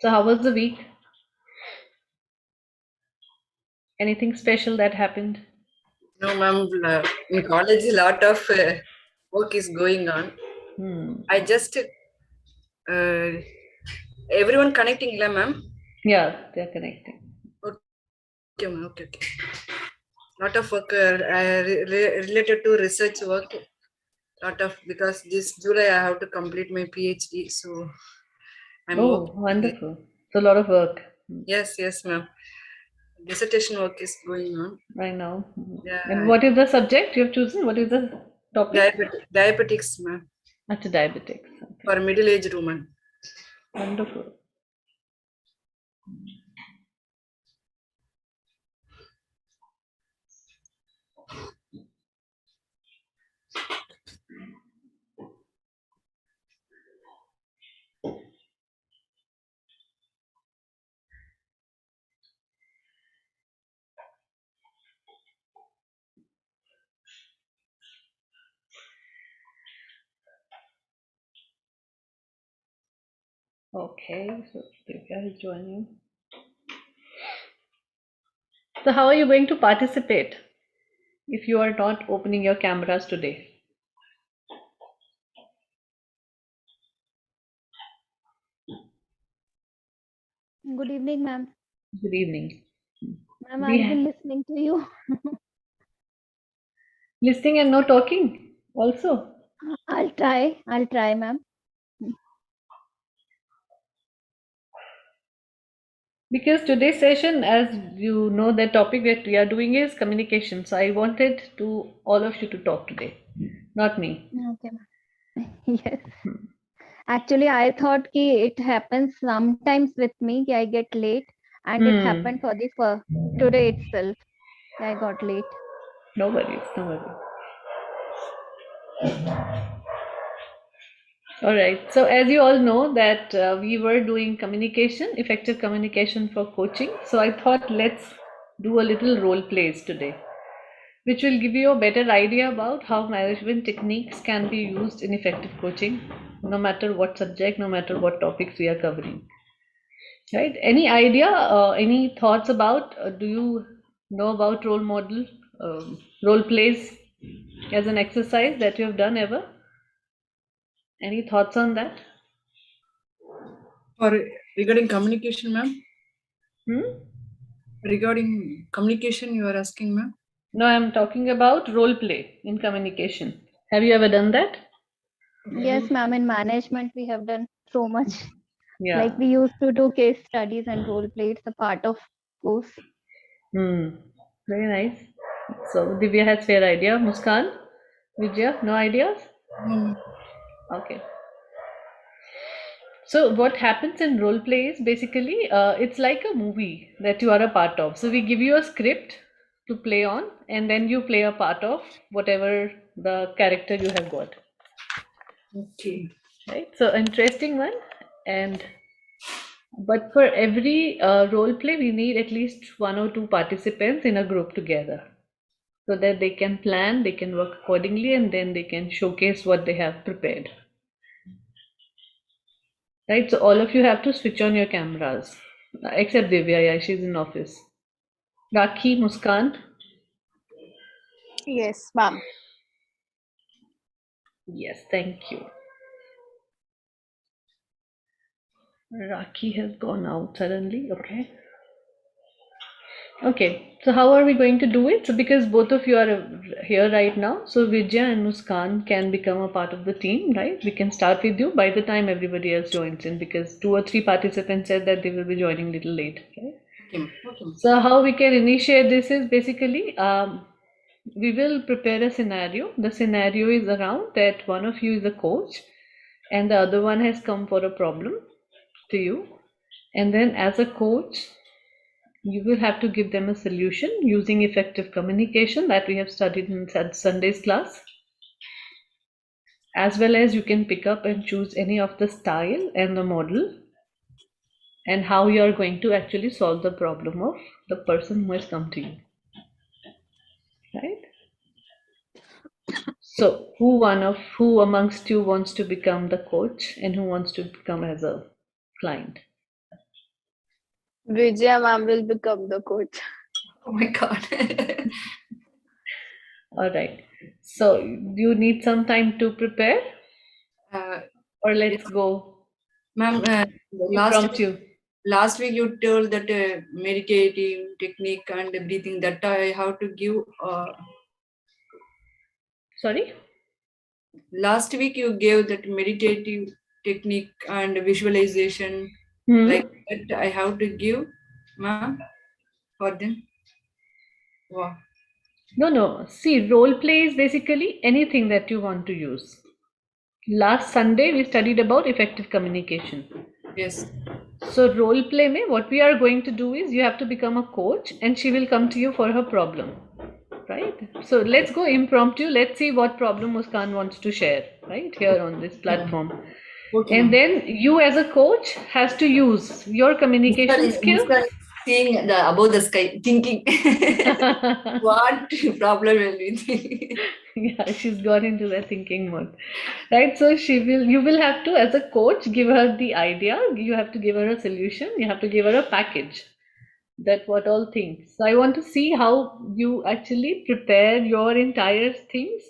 So how was the week? Anything special that happened? No, ma'am. In college, a lot of work is going on. I just everyone connecting, la, ma'am. Yeah, they're connecting. Okay, ma'am. Okay, okay. Lot of work related to research work. Lot of because this July I have to complete my PhD, so I'm Oh, working. wonderful. So a lot of work. Yes, yes, ma'am. Dissertation work is going on. I know. And Yeah, what is the subject you have chosen? What is the topic? diabetics, ma'am, After diabetics. Okay. for middle-aged woman. Wonderful. Okay, so Divya is joining. So how are you going to participate if you are not opening your cameras today? Good evening, ma'am. Good evening. Ma'am, We I'll be listening to you. listening and no talking also. I'll try, ma'am. Because today's session, as you know, the topic that we are doing is communication. So I wanted to all of you to talk today, not me. Okay, ma'am. Yes. Actually, I thought ki it happens sometimes with me. Ki I get late, and it Hmm. happened for the today itself. I got late. No worries, no worries. All right. So as you all know that we were doing communication, effective communication for coaching. So I thought let's do a little role plays today, which will give you a better idea about how management techniques can be used in effective coaching, no matter what subject, no matter what topics we are covering. Right? Any idea, any thoughts about, do you know about role plays as an exercise that you have done ever? Any thoughts on that? For regarding communication, ma'am. Hmm? Regarding communication, you are asking, ma'am. No, I'm talking about role play in communication. Have you ever done that? Yes, ma'am. In management, we have done so much. Like Yeah. we used to do case studies and role play. It's a part of course. Hmm. Very nice. So Divya has fair idea. Muskan, Vijaya, no ideas? No, ma'am. Okay. So what happens in role play is basically it's like a movie that you are a part of. So we give you a script to play on, and then you play a part of whatever the character you have got. Okay. Right. So interesting one. And but for every role play, we need at least one or two participants in a group together so that they can plan, they can work accordingly, and then they can showcase what they have prepared. Right, so all of you have to switch on your cameras, except Divya, yeah, she's in office. Rakhi, Muskan, Yes, ma'am. yes, thank you. Rakhi has gone out suddenly, okay. Okay, so how are we going to do it? So because both of you are here right now, so Vijaya and Muskan can become a part of the team, right? We can start with you by the time everybody else joins in because two or three participants said that they will be joining a little late, right? Okay, ma'am. Okay, ma'am. So how we can initiate this is basically we will prepare a scenario. The scenario is around that one of you is a coach and the other one has come for a problem to you. And then as a coach, you will have to give them a solution using effective communication that we have studied in Sunday's class. As well as you can pick up and choose any of the style and the model and how you are going to actually solve the problem of the person who has come to you. Right? So who amongst you wants to become the coach and who wants to become as a client? Vijaya ma'am will become the coach. Oh my God. All right. So you need some time to prepare, uh, or let's yes, go ma'am. impromptu. Last week you told that meditating technique and breathing that I have to give. Sorry? Last week you gave that meditative technique and visualization like Hmm. that I have to give, ma'am, for them. Wow. No, no. See, role play is basically anything that you want to use. Last Sunday, we studied about effective communication. Yes. So, role play, mein, what we are going to do is you have to become a coach and she will come to you for her problem. Right? So, let's go impromptu. Let's see what problem Muskan wants to share, right? Here on this Okay, ma'am. platform. Okay, And ma'am. then you, as a coach, has to use your communication skills. Muskan seeing the above the sky, thinking what problem will be. Yeah, she's gone into the thinking mode, right? So you will have to, as a coach, give her the idea. You have to give her a solution. You have to give her a package. That what all things. So I want to see how you actually prepare your entire things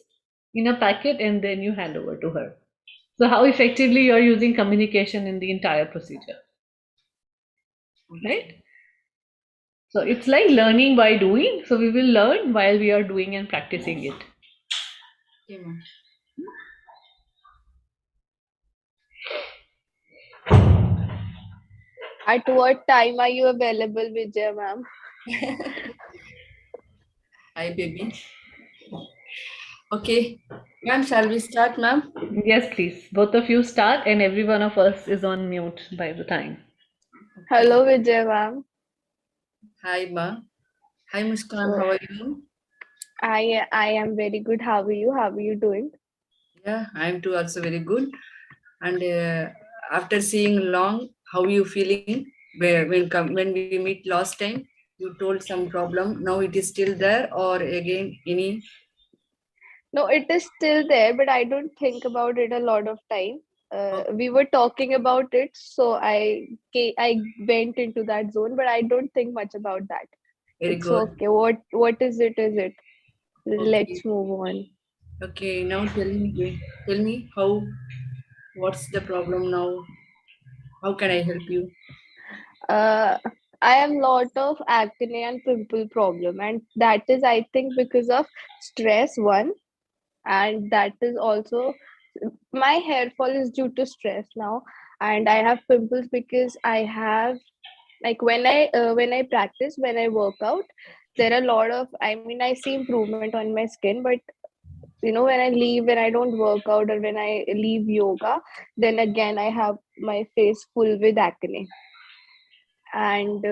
in a packet and then you hand over to her. So how effectively you are using communication in the entire procedure, right? Okay. So it's like learning by doing. So we will learn while we are doing and practicing it. Okay, ma'am. At what time are you available, Vijaya ma'am? Hi, baby. Okay, ma'am, shall we start, ma'am? Yes, please. Both of you start, and every one of us is on mute by the time. Okay. Hello, Vijaya ma'am. Hi, ma. Hi, Muskan. So How are you? I am very good. How are you? How are you doing? Yeah, I'm too also very good. And after seeing long, how you feeling? When we meet last time, you told some problem. Now it is still there, or again any? No, it is still there, but I don't think about it a lot of time. Oh, We were talking about it, so I went into that zone, but I don't think much about that. very It's good. okay. What is it? Is it? Okay, Let's move on. okay. Now tell me how. What's the problem now? How can I help you? Uh, I have lot of acne and pimple problem, and that is I think because of stress one, and that is also my hair fall is due to stress now, and I have pimples because I have like when I practice when I work out, there are a lot of I see improvement on my skin, but when I don't work out or when I leave yoga, then again I have my face full with acne, and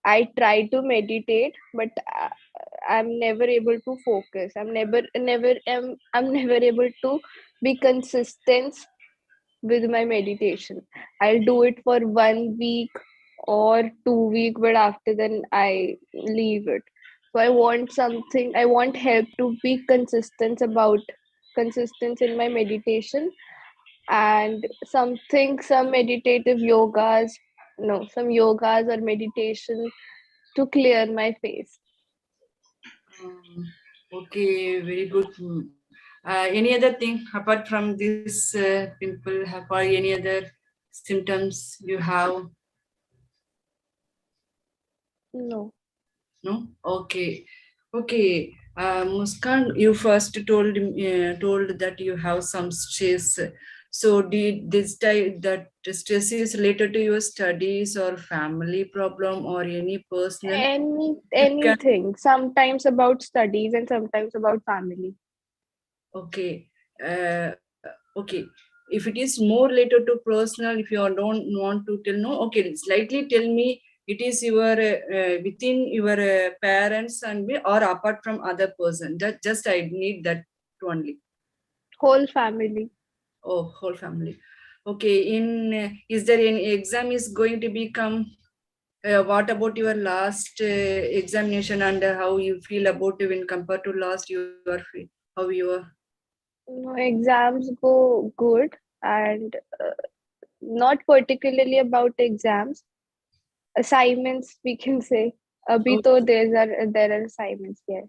I try to meditate, but I'm never able to focus. I'm never able to be consistent with my meditation. I'll do it for 1 week or 2 week, but after then I leave it. So I want something. I want help to be consistent in my meditation, and some meditative yogas, no, some yogas or meditation to clear my face. Okay, very good. Any other thing apart from this pimple, or any other symptoms you have? No. No? Okay. Okay. Muskan, you first told that you have some stress. So did this type that stress is related to your studies or family problem or any personal? You can. Anything, sometimes about studies and sometimes about family. Okay. Okay. If it is more related to personal, if you don't want to tell, no, okay, slightly tell me it is your within your parents and me or apart from other person. Just I need that only. Whole family. Oh, whole family. Okay. In is there any exam is going to become? What about your last examination and how you feel about it when compared to last you are how you are? Exams go good, and not particularly about exams. assignments, we can say. Abhi to there are assignments, yes.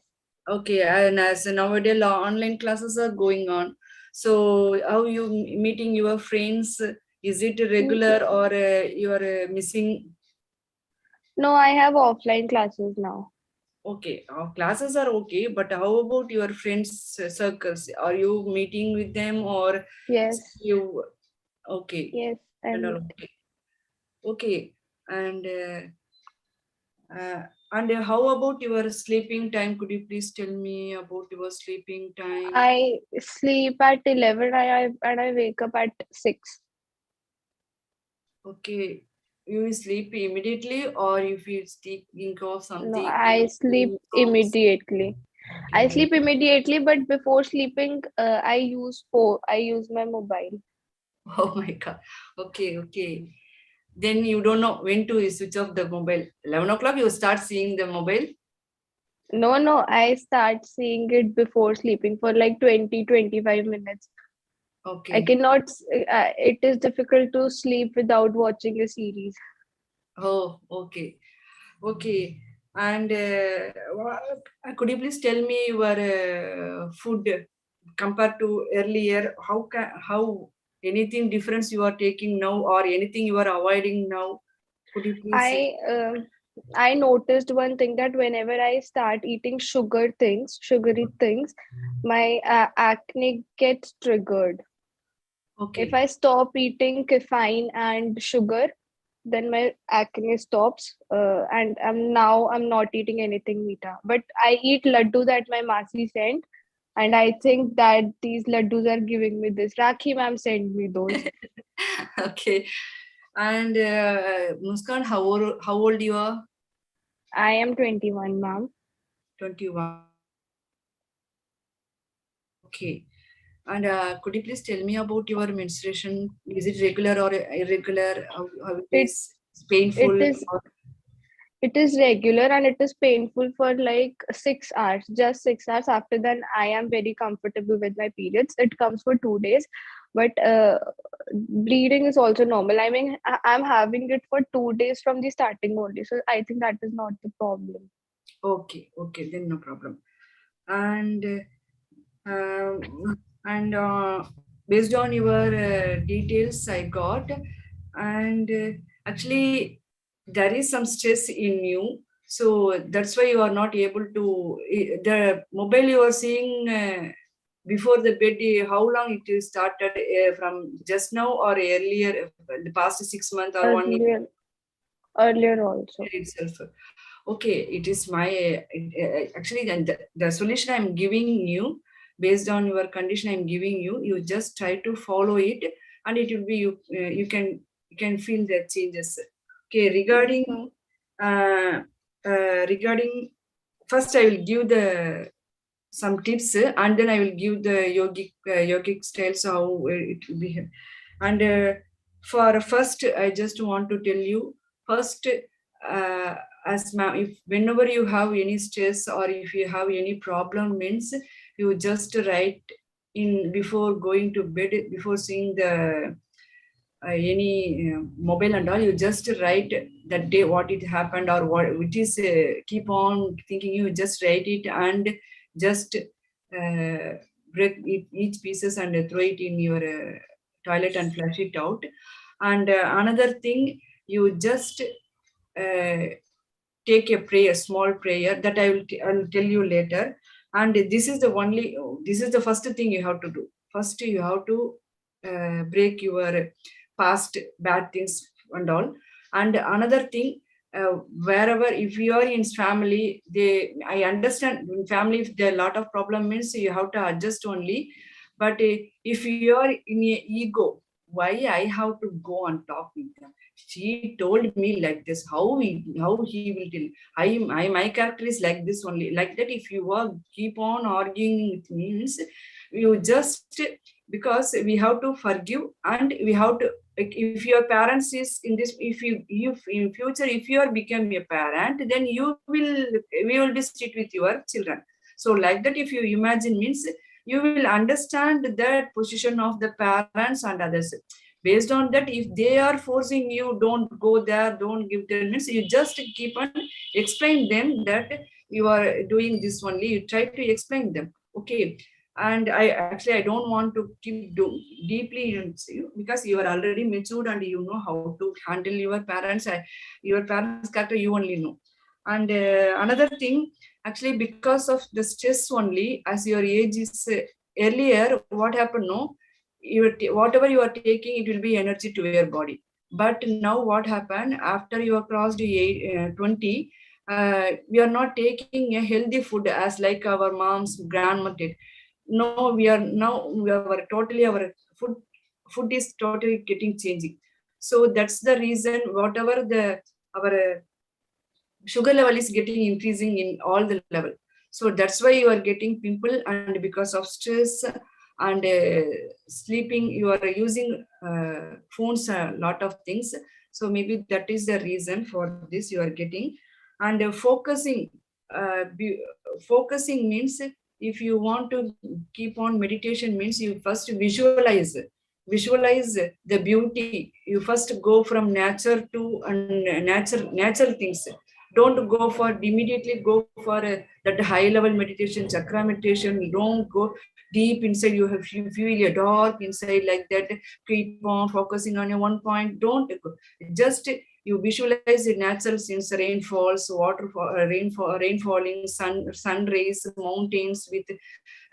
Okay, and as nowadays online classes are going on, so how you meeting your friends? Is it regular or you are missing? No, I have offline classes now. Okay, our classes are okay, but how about your friends circles? Are you meeting with them or Yes, you? Okay, yes, and and all okay, okay, and how about your sleeping time? Could you please tell me about your sleeping time? I sleep at 11 and I wake up at 6. Okay, you will sleep immediately, or if you think of No, something, I sleep songs. immediately. I Okay. sleep immediately, but before sleeping, I use my mobile. Oh my God. Okay, okay. Then you don't know when to switch off the mobile. 11 o'clock, you start seeing the mobile. No, no, I start seeing it before sleeping for like 20-25 minutes. I Okay. cannot, it is difficult to sleep without watching a series. Oh, okay. Okay. And could you please tell me your food compared to earlier? How anything difference you are taking now, or anything you are avoiding now? Could you please? I I noticed one thing that whenever I start eating sugary things, my acne gets triggered. If Okay. I stop eating caffeine and sugar, then my acne stops. And I'm not eating anything Mita. But I eat laddu that my Masi sent, and I think that these laddus are giving me this. Rakhi ma'am sent me those. Okay. And Muskan, how old you are? I am 21, ma'am. 21. Okay. And could you please tell me about your menstruation? Is it regular or irregular? How it It is? It's it painful is or it is regular and it is painful for like 6 hours, just 6 hours. After that, I am very comfortable with my periods. It comes for 2 days, but bleeding is also normal. I mean, I'm having it for 2 days from the starting only, so I think that is not the problem. okay, okay, then no problem. And and based on your details I got, and actually there is some stress in you, so that's why you are not able to the mobile you are seeing before the bed. How long it is started, from just now or earlier, the past 6 months or 1 year Earlier, earlier also. itself? Okay, it is my actually then the solution I'm giving you based on your condition I'm giving you. You just try to follow it, and it will be you can feel the changes. Okay, Yes, regarding ma'am. uh, regarding first I will give the some tips, and then I will give the yogic styles how it will be. And for first, I just want to tell you first, uh, if whenever you have any stress or if you have any problem, means you just write in before going to bed, before seeing the any mobile and all. You just write that day what it happened or what it is. Keep on thinking. You just write it and just break each pieces and throw it in your toilet and flush it out. And another thing, you just uh, take a prayer, small prayer that I will tell you later. And this is the first thing you have to do. First, you have to break your past bad things and all. And another thing, wherever if you are in family, I understand in family if there are a lot of problem means you have to adjust only. But if you are in a ego, why I have to go and talk with them? She told me like this. How he will tell? My character is like this only. Like that, if you are keep on arguing with me, means you just, because we have to forgive and we have to, like, if your parents is in this, if in future if you are become a parent, then we will be strict with your children. So like that, if you imagine means you will understand that position of the parents and others. Based on that, if they are forcing you, don't go there, don't give 10 minutes, you just keep on explain them that you are doing this only. You try to explain them. Okay. And I don't want to keep deeply into you, because you are already matured and you know how to handle your parents. Your parents' character you only know. And another thing, actually, because of the stress only, as your age is earlier, what happened? No, whatever you are taking, it will be energy to your body. But now what happened after you have crossed 20? We are not taking a healthy food as like our moms, grandma did. No, we are totally, our food is totally getting changing. So that's the reason, whatever the our sugar level is getting increasing in all the level. So that's why you are getting pimple, and because of stress and sleeping, you are using phones, a lot of things. So maybe that is the reason for this you are getting. And focusing means, if you want to keep on meditation, means you first visualize the beauty. You first go from nature to natural things. Don't go for immediately go for that high level meditation, chakra meditation. Don't go deep inside. You feel a dark inside like that. Keep on focusing on your one point. Don't go. Just you visualize the natural scenes, rainfalls, rain falling, sun rays, mountains with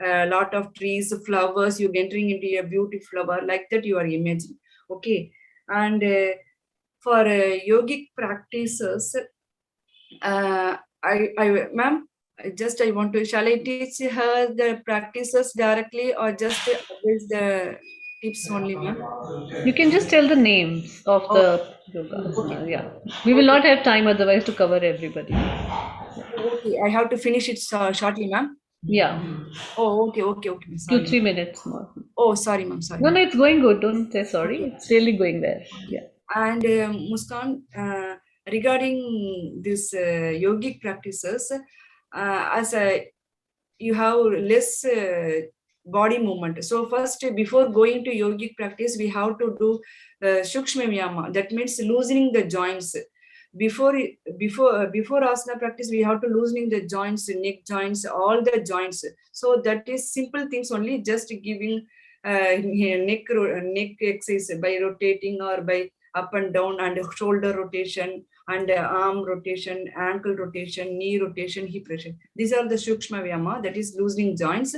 a lot of trees, flowers. You entering into a beautiful flower like that. You are imagining. Okay, and for yogic practices, ma'am, I want to, shall I teach her the practices directly, or just advise the tips only, ma'am? You can just tell the names of Oh, the yoga asana. okay. Yeah, we will not have time otherwise to cover everybody. Okay, I have to finish it shortly, ma'am. Yeah, Oh, okay. Sorry, 2-3 ma'am. minutes more. Oh, sorry, ma'am. Sorry, No, no, ma'am. it's going good. Don't say sorry. Okay. It's really going there. Yeah. And Muskan, regarding this yogic practices, as you have less body movement. So first, before going to yogic practice, we have to do shukshma vyama. That means loosening the joints. Before asana practice, we have to loosening the joints, neck joints, all the joints. So that is simple things only. Just giving neck exercise by rotating or by up and down, and shoulder rotation, and arm rotation, ankle rotation, knee rotation, hip rotation. These are the shukshma vyama, that is loosening joints.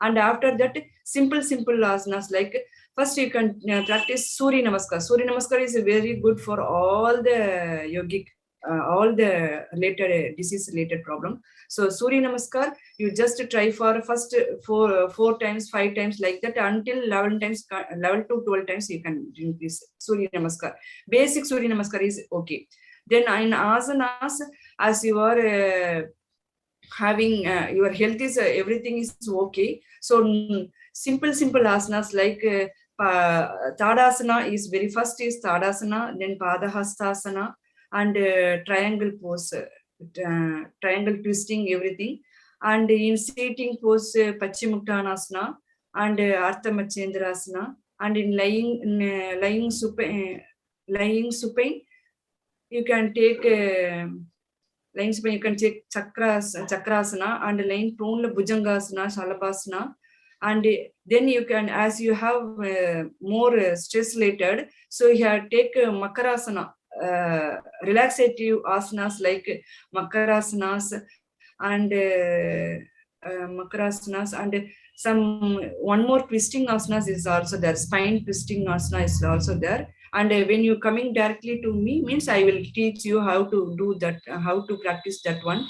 And after that, simple asanas, like first you can practice Surya Namaskar. Surya Namaskar is very good for all the yogic, all the related disease related problem. So Surya Namaskar, you just try for first four times, 5 times, like that, until 11 times, 11 to 12 times you can increase Surya Namaskar. Basic Surya Namaskar is okay. Then in asanas, as you are having your health is everything is okay. So simple asanas like Tadasana is very first is Tadasana, then Padahastasana, and triangle pose, triangle twisting, everything. And in sitting pose, Paschimottanasana and Artha Machendrasana, and in lying supine, you can take lying supine, you can take chakrasana, and lying prone bhujangasana, shalabhasana. And then you can, as you have more stress related, so you have take makarasana, relaxative asanas like makarasanas, and makarasanas, and some one more twisting asanas is also there. Spine twisting asana is also there. And when you coming directly to me, means I will teach you how to do that, how to practice that one.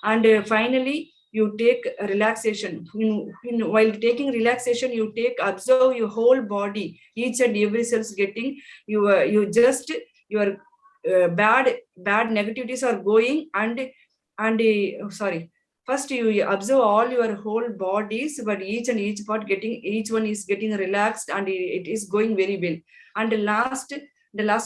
And finally, you take a relaxation. While taking relaxation, you observe your whole body, each and every cells getting, you just your bad negativities are going, and sorry, first you observe all your whole bodies, but each part each one is getting relaxed, and it is going very well. And the last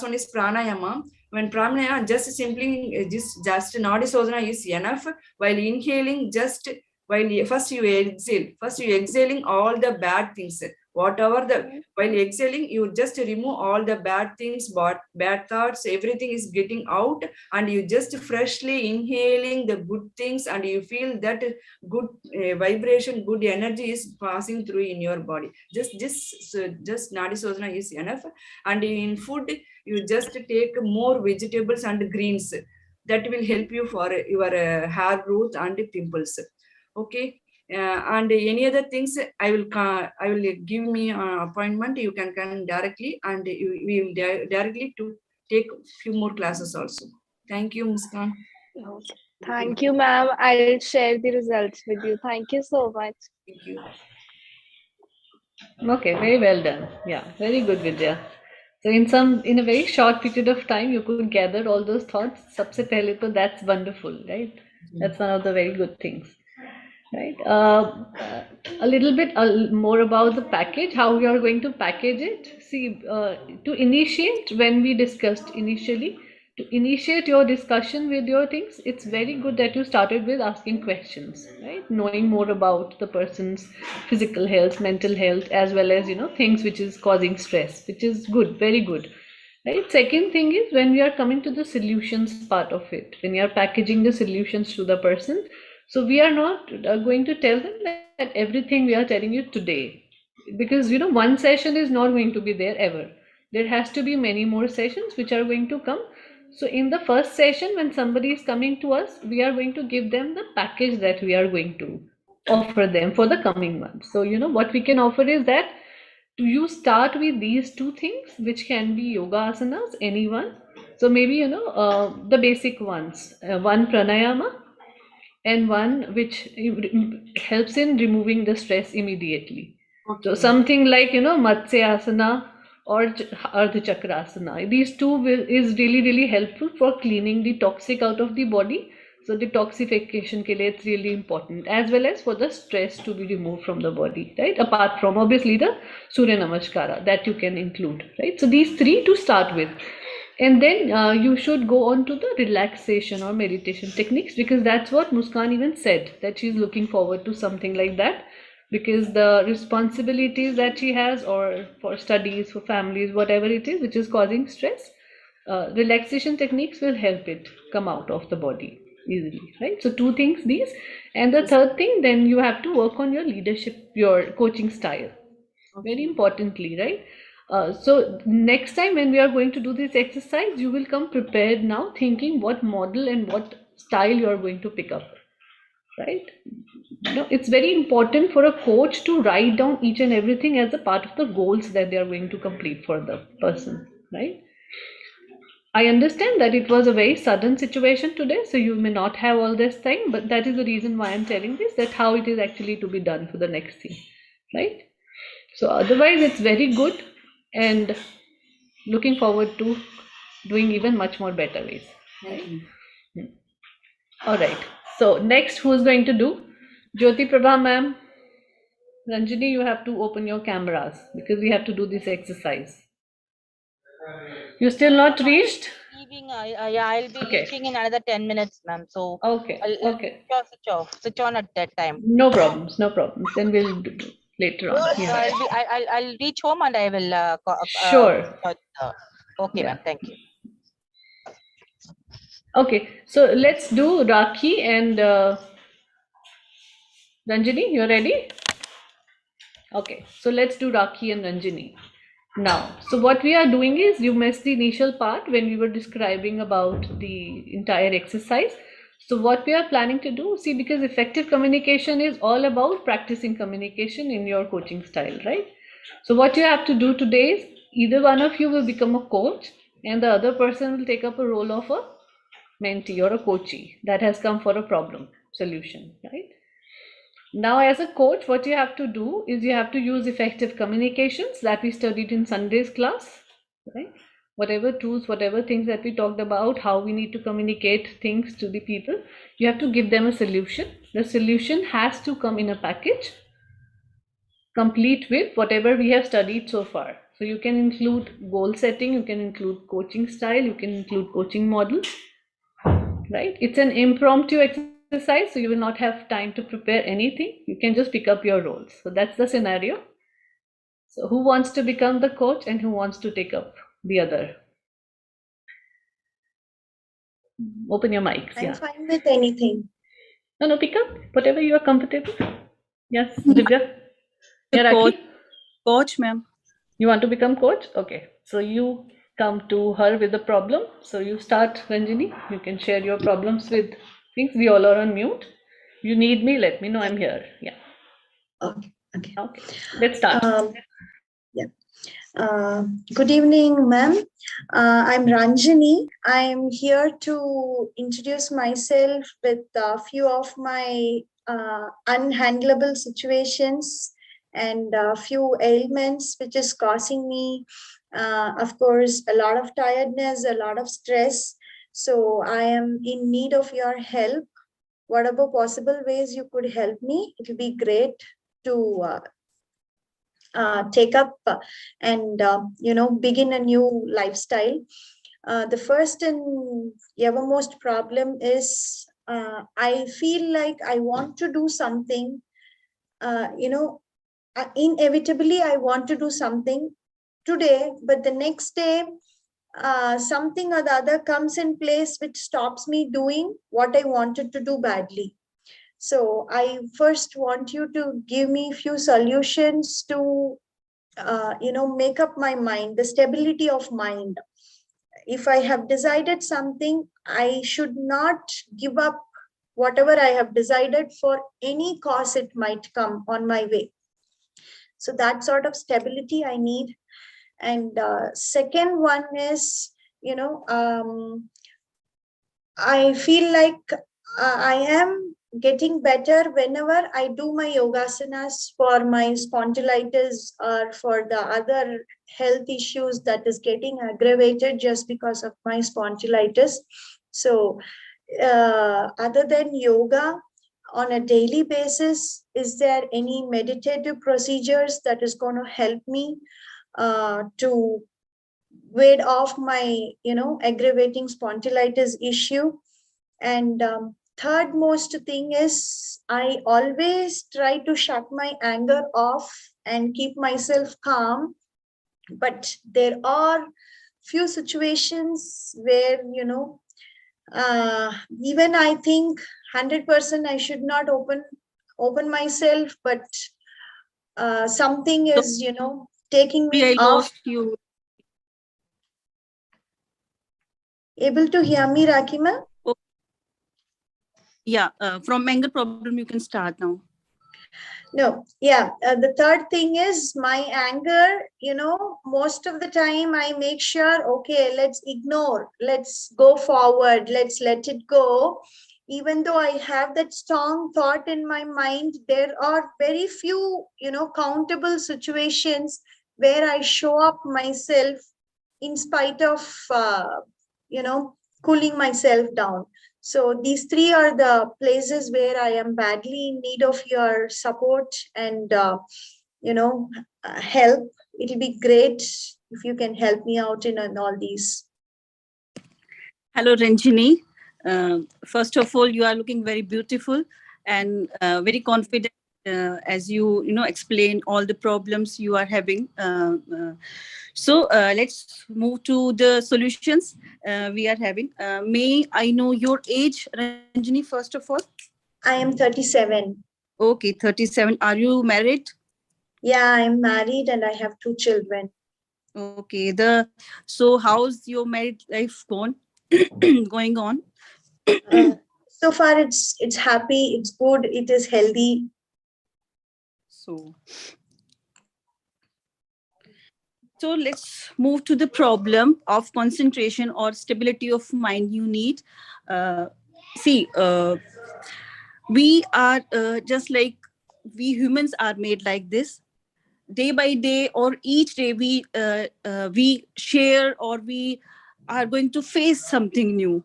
one is pranayama. When pranayama, just simply just nadi sodhana is enough. While inhaling, just while first you exhaling all the bad things. whatever the, while exhaling, you just remove all the bad things, bad thoughts, everything is getting out, and you just freshly inhaling the good things, and you feel that good vibration, good energy is passing through in your body. Just Nadi Sodhana is enough. And in food, you just take more vegetables and greens. That will help you for your hair growth and pimples. Okay. And any other things, I will give me an appointment. You can come directly, and we will directly to take few more classes also. Thank you, Muskan. Okay. Thank you, ma'am. I'll share the results with you. Thank you so much. Thank you. Okay, very well done. Yeah, very good, Vidya. So in a very short period of time, you could gather all those thoughts. Sabse pehle to that's wonderful, right? That's one of the very good things, right? A little bit more about the package, how we are going to package it. See, to initiate, when we discussed initially, to initiate your discussion with your things, it's very good that you started with asking questions, right? Knowing more about the person's physical health, mental health, as well as, things which is causing stress, which is good, very good. Right. Second thing is, when we are coming to the solutions part of it, when we are packaging the solutions to the person, so we are not going to tell them that everything we are telling you today, because one session is not going to be there ever. There has to be many more sessions which are going to come. So in the first session, when somebody is coming to us, we are going to give them the package that we are going to offer them for the coming month. So what we can offer is that you start with these two things, which can be yoga asanas, anyone. So maybe the basic ones, one pranayama, and one which helps in removing the stress immediately. So something like Matsya Asana or Ardha Chakrasana. These two is really, really helpful for cleaning the toxic out of the body. So detoxification ke liye it's really important, as well as for the stress to be removed from the body, right? Apart from obviously the Surya Namaskara that you can include, right? So these three to start with. And then you should go on to the relaxation or meditation techniques, because that's what Muskan even said, that she's looking forward to something like that, because the responsibilities that she has, or for studies, for families, whatever it is which is causing stress, relaxation techniques will help it come out of the body easily, right? So two things these. And the third thing, then you have to work on your leadership, your coaching style, very importantly, right? So next time when we are going to do this exercise, you will come prepared now, thinking what model and what style you are going to pick up, right? It's very important for a coach to write down each and everything as a part of the goals that they are going to complete for the person, right? I understand that it was a very sudden situation today, so you may not have all this time, but that is the reason why I'm telling this, that how it is actually to be done for the next thing, right? So otherwise it's very good, and looking forward to doing even much more better ways. Thank you. All right. So next, who's going to do? Jyoti Prabha ma'am. Ranjini, you have to open your cameras because we have to do this exercise. You still not reached? Leaving, I'll be Okay. reaching in another 10 minutes, ma'am. So Okay. I'll Okay. switch on at that time. No problems. No problems. Then we'll do later on. So Yeah. I'll reach home and I will. Sure. Okay, Yeah. ma'am. Thank you. Okay. So let's do Rakhi and Ranjini. You ready? Okay. So let's do Rakhi and Ranjini. Now, so what we are doing is, you missed the initial part when we were describing about the entire exercise. So what we are planning to do, see, because effective communication is all about practicing communication in your coaching style, right? So what you have to do today is, either one of you will become a coach and the other person will take up a role of a mentee or a coachee that has come for a problem solution, right? Now, as a coach, what you have to do is, you have to use effective communications that we studied in Sunday's class, right? Whatever tools, whatever things that we talked about, how we need to communicate things to the people, you have to give them a solution. The solution has to come in a package, complete with whatever we have studied so far. So you can include goal setting, you can include coaching style, you can include coaching models, right? It's an impromptu exercise, so you will not have time to prepare anything. You can just pick up your roles. So that's the scenario. So who wants to become the coach and who wants to take up the other? Open your mics. I'm Yeah. fine with anything. No, pick up whatever you are comfortable. Yes, Divya. Yeah, Coach, Rakhi. coach, ma'am. You want to become coach? Okay. So you come to her with the problem. So you start, Ranjini. You can share your problems with things. We all are on mute. You need me, let me know. I'm here. Yeah. Okay. Okay. Let's start. Yeah. Good evening, ma'am. I'm Ranjini. I'm here to introduce myself with a few of my unhandleable situations and a few ailments which is causing me, of course, a lot of tiredness, a lot of stress. So I am in need of your help. Whatever possible ways you could help me, it will be great to take up and begin a new lifestyle. The first and evermost problem is I feel like I want to do something. Inevitably I want to do something today, but the next day something or the other comes in place which stops me doing what I wanted to do badly. So I first want you to give me a few solutions to make up my mind, the stability of mind. If I have decided something, I should not give up whatever I have decided for any cause it might come on my way. So that sort of stability I need. And second one is, I feel like I am getting better whenever I do my yogasanas for my spondylitis or for the other health issues that is getting aggravated just because of my spondylitis. So, other than yoga, on a daily basis, is there any meditative procedures that is going to help me to ward off my aggravating spondylitis issue? And third most thing is I always try to shut my anger off and keep myself calm, but there are few situations where even I think 100% I should not open myself, but something is taking me I off. lost you. Able to hear me, Rakima? Yeah, from anger problem, you can start now. No, yeah. The third thing is my anger, most of the time I make sure, okay, let's ignore, let's go forward, let's let it go. Even though I have that strong thought in my mind, there are very few, countable situations where I show up myself in spite of, cooling myself down. So these three are the places where I am badly in need of your support and, help. It'll be great if you can help me out in all these. Hello, Ranjini. First of all, you are looking very beautiful and very confident as you explain all the problems you are having. So let's move to the solutions we are having. May I know your age, Ranjini, first of all? I am 37. Okay, 37. Are you married? Yeah, I'm married and I have 2 children. Okay. So how's your married life going on? So far, it's happy, it's good, it is healthy. So let's move to the problem of concentration or stability of mind you need. See, we are just like we humans are made like this. Day by day or each day we share or we are going to face something new.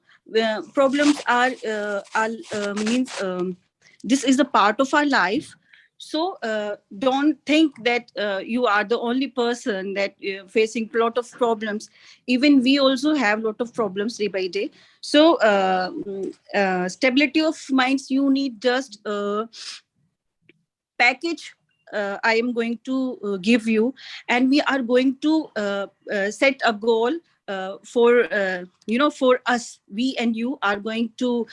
Problems are means this is a part of our life. So don't think that you are the only person that facing a lot of problems. Even we also have a lot of problems day by day. So stability of minds, you need just package I am going to give you, and we are going to set a goal for for us. We and you are going to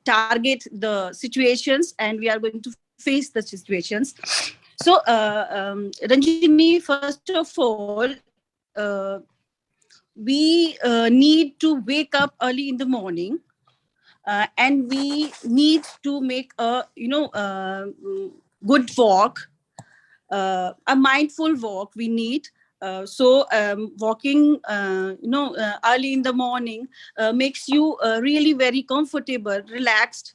target the situations, and we are going to face the situations. So Ranjini, first of all, we need to wake up early in the morning, and we need to make a good walk, a mindful walk we need. Walking early in the morning makes you really very comfortable, relaxed.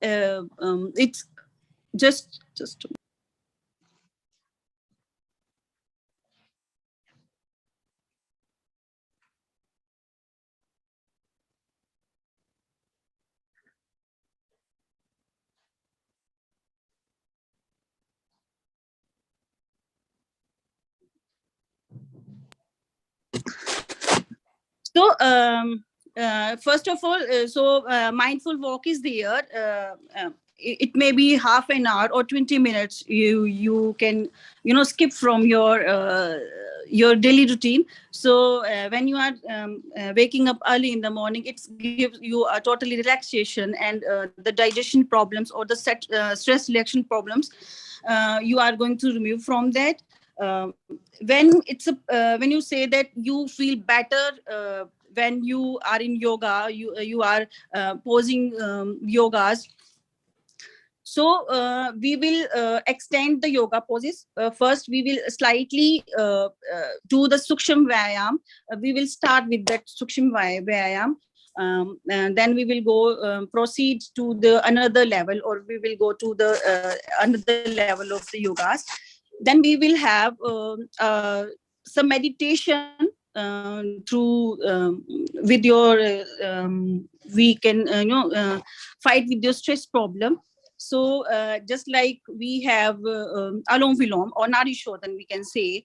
It's just So, first of all, mindful walk is there. It may be half an hour or 20 minutes. You can skip from your daily routine. So when you are waking up early in the morning, it gives you a totally relaxation, and the digestion problems or the stress reaction problems you are going to remove from that. When you say that you feel better when you are in yoga, you are posing yogas. So we will extend the yoga poses. First, we will slightly do the Suksham Vyayam. We will start with that Suksham Vyayam. And then we will go proceed to the another level, or we will go to the another level of the yogas. Then we will have some meditation through with your we can fight with your stress problem. So just like we have Alom Vilom or Nadi Shodhan, we can say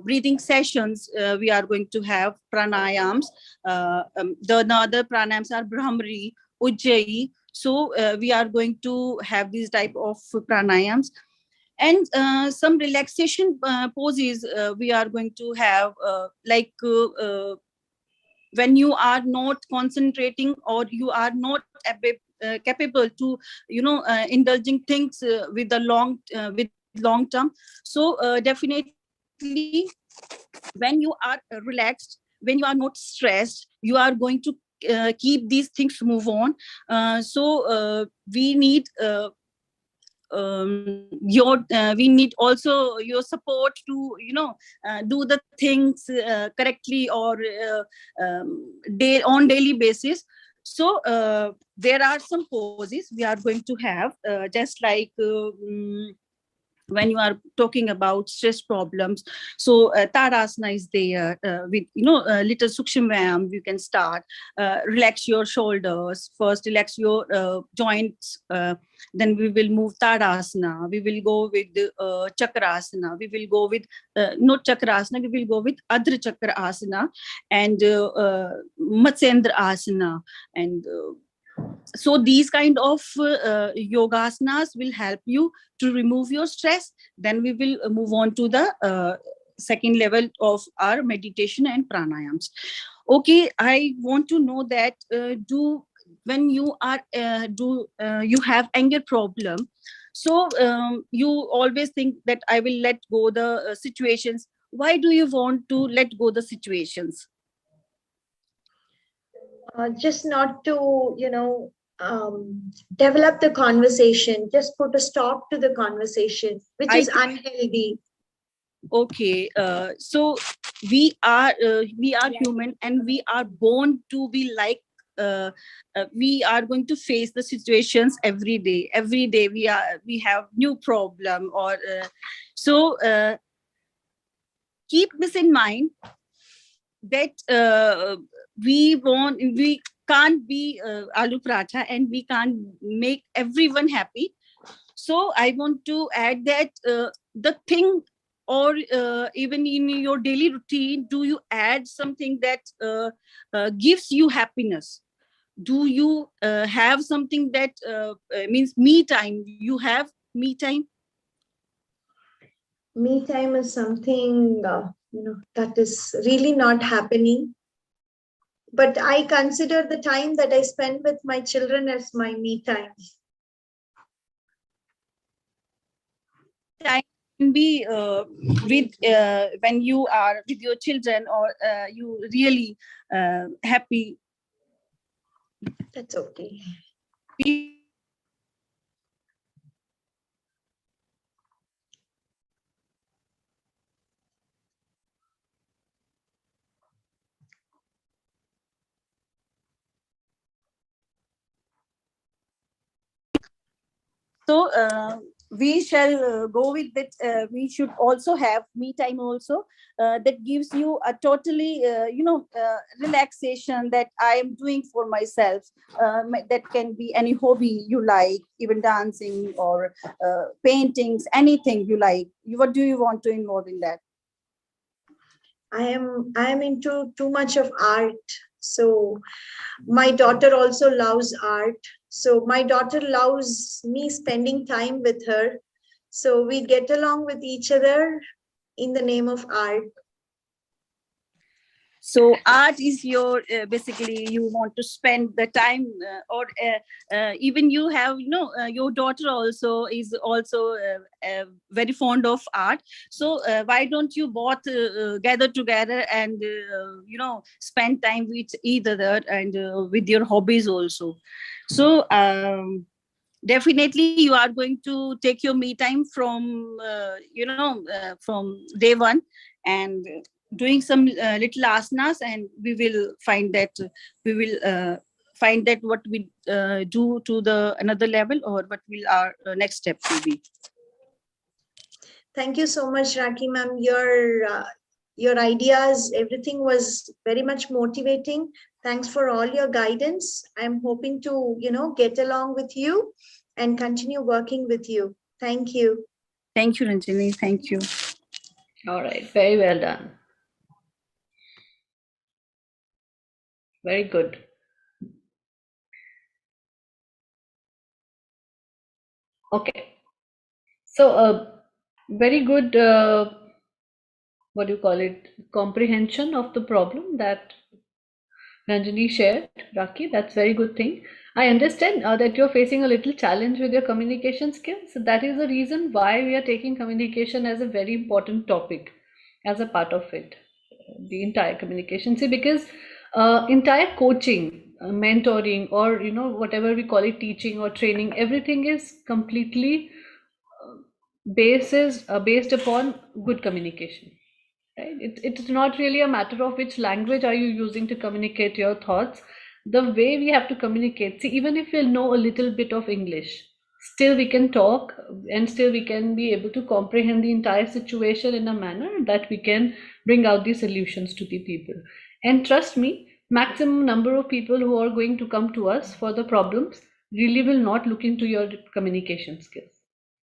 breathing sessions, we are going to have pranayams. The other pranayams are Brahmari, Ujjayi. So we are going to have these type of pranayams. And some relaxation poses we are going to have, when you are not concentrating, or you are not capable to indulging things with long term. So definitely, when you are relaxed, when you are not stressed, you are going to keep these things move on. We need we need also your support to do the things correctly, or on daily basis. So there are some poses we are going to have, just like when you are talking about stress problems. So Tadasana is there, with little Suksham Vyayam. You can start, relax your shoulders first, relax your joints, then we will move Tadasana. We will go with Chakrasana. We will go with not Chakrasana, we will go with Adra Chakra Asana and Matsyendra Asana. And so these kind of yogasanas will help you to remove your stress. Then we will move on to the second level of our meditation and pranayams. Okay, I want to know that when you are you have anger problem, so you always think that I will let go the situations. Why do you want to let go the situations? Just not to develop the conversation, just put a stop to the conversation, which is unhealthy. Okay, so we are human, and we are born to be like we are going to face the situations every day. Every day we have new problem, or so keep this in mind, that we can't be aloo paratha, and we can't make everyone happy. So I want to add that the thing, or even in your daily routine, do you add something that gives you happiness? Do you have something that means me time? You have me time? Me time is something, that is really not happening. But I consider the time that I spend with my children as my me time. Time can be with when you are with your children, or you really happy. That's okay. So we shall go with that. We should also have me time also, that gives you a totally relaxation that I am doing for myself. That can be any hobby you like, even dancing or paintings, anything you like. What do you want to involve in that? I am into too much of art. So my daughter also loves art. So my daughter loves me spending time with her. So we get along with each other in the name of art. So art is your basically you want to spend the time, or even you have your daughter also is also very fond of art. So why don't you both gather together and spend time with either other, and with your hobbies also. So definitely you are going to take your me time from from day one, and doing some little asanas, and we will find that what we do to the another level, or what will our next step will be. Thank you so much, Raki ma'am. Your ideas, everything was very much motivating. Thanks for all your guidance. I'm hoping to, get along with you and continue working with you. Thank you. Thank you, Ranjini. Thank you. All right, very well done. Very good. Okay. So, very good, what do you call it, comprehension of the problem that Ranjini shared, Raki. That's very good thing. I understand that you're facing a little challenge with your communication skills. So that is the reason why we are taking communication as a very important topic, as a part of it, the entire communication. See, because entire coaching, mentoring, or whatever we call it, teaching or training, everything is completely based upon good communication. Right? It's not really a matter of which language are you using to communicate your thoughts. The way we have to communicate, see, even if we know a little bit of English, still we can talk, and still we can be able to comprehend the entire situation in a manner that we can bring out the solutions to the people. And trust me, maximum number of people who are going to come to us for the problems really will not look into your communication skills.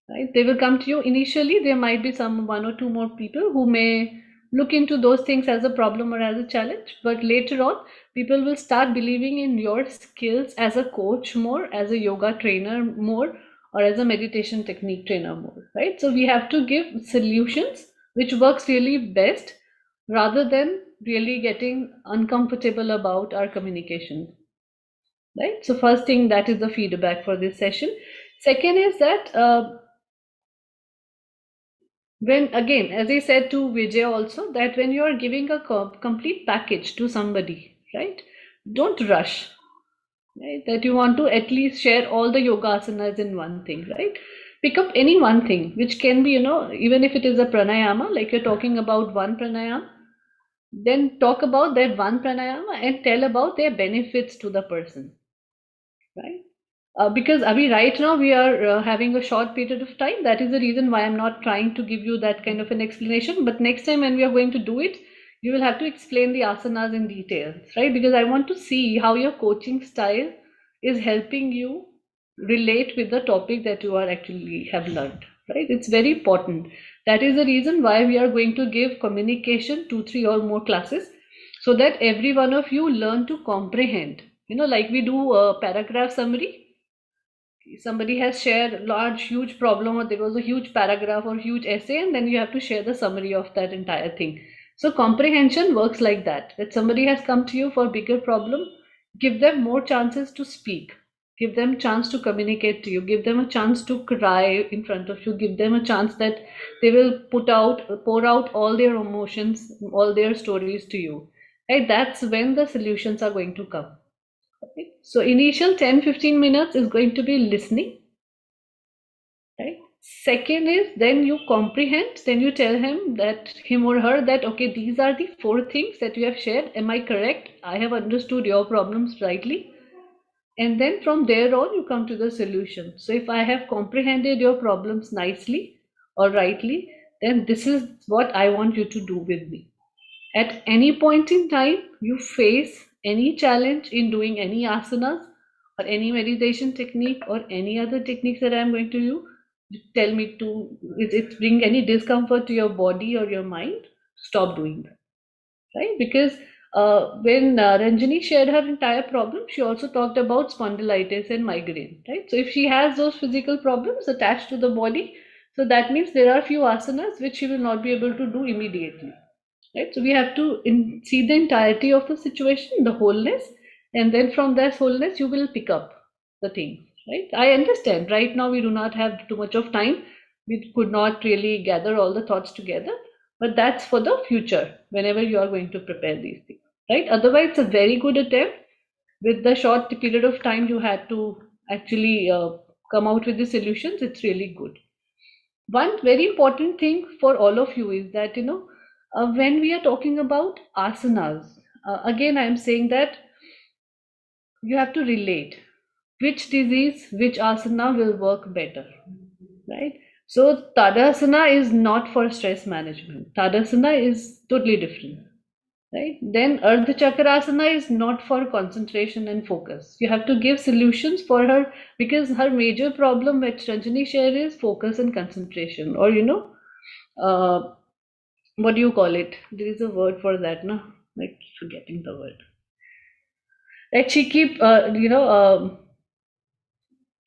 Right? They will come to you initially. There might be some one or two more people who may look into those things as a problem or as a challenge, but later on people will start believing in your skills as a coach more, as a yoga trainer more, or as a meditation technique trainer more. Right? So we have to give solutions which works really best, rather than really getting uncomfortable about our communication. Right? So first thing, that is the feedback for this session. Second is that when, again, as I said to Vijay also, that when you are giving a complete package to somebody, right, don't rush. Right? That you want to at least share all the yoga asanas in one thing, right? Pick up any one thing, which can be, even if it is a pranayama, like you're talking about one pranayama, then talk about that one pranayama and tell about their benefits to the person, right? Because Abhi, right now we are having a short period of time. That is the reason why I'm not trying to give you that kind of an explanation. But next time when we are going to do it, you will have to explain the asanas in detail, right? Because I want to see how your coaching style is helping you relate with the topic that you are actually have learned, right? It's very important. That is the reason why we are going to give communication 2, 3 or more classes, so that every one of you learn to comprehend. Like we do a paragraph summary. somebody has shared a large, huge problem, or there was a huge paragraph or huge essay, and then you have to share the summary of that entire thing. So comprehension works like that. That somebody has come to you for a bigger problem, give them more chances to speak. Give them a chance to communicate to you. Give them a chance to cry in front of you. Give them a chance that they will pour out all their emotions, all their stories to you. Right? That's when the solutions are going to come. Okay. So initial 10-15 minutes is going to be listening. Right. Second is then you comprehend, then you tell him or her that, okay, these are the 4 things that you have shared. Am I correct? I have understood your problems rightly. And then from there on, you come to the solution. So if I have comprehended your problems nicely or rightly, then this is what I want you to do with me. At any point in time, you face any challenge in doing any asanas or any meditation technique or any other techniques that I am going to use, you tell me to, it bring any discomfort to your body or your mind, stop doing that. Right? Because when Ranjani shared her entire problem, she also talked about spondylitis and migraine. Right? So if she has those physical problems attached to the body, so that means there are few asanas which she will not be able to do immediately. Right? So we have to see the entirety of the situation, the wholeness, and then from that wholeness you will pick up the things. Right? I understand. Right now we do not have too much of time. We could not really gather all the thoughts together, but that's for the future. Whenever you are going to prepare these things, right? Otherwise, it's a very good attempt. With the short period of time you had to actually come out with the solutions, it's really good. One very important thing for all of you is that, when we are talking about asanas, again, I am saying that you have to relate which disease, which asana will work better, right? So, Tadasana is not for stress management. Tadasana is totally different, right? Then, Ardha Chakrasana is not for concentration and focus. You have to give solutions for her because her major problem which Ranjani shared is focus and concentration, or what do you call it? There is a word for that, no? Like forgetting the word. Like she keep,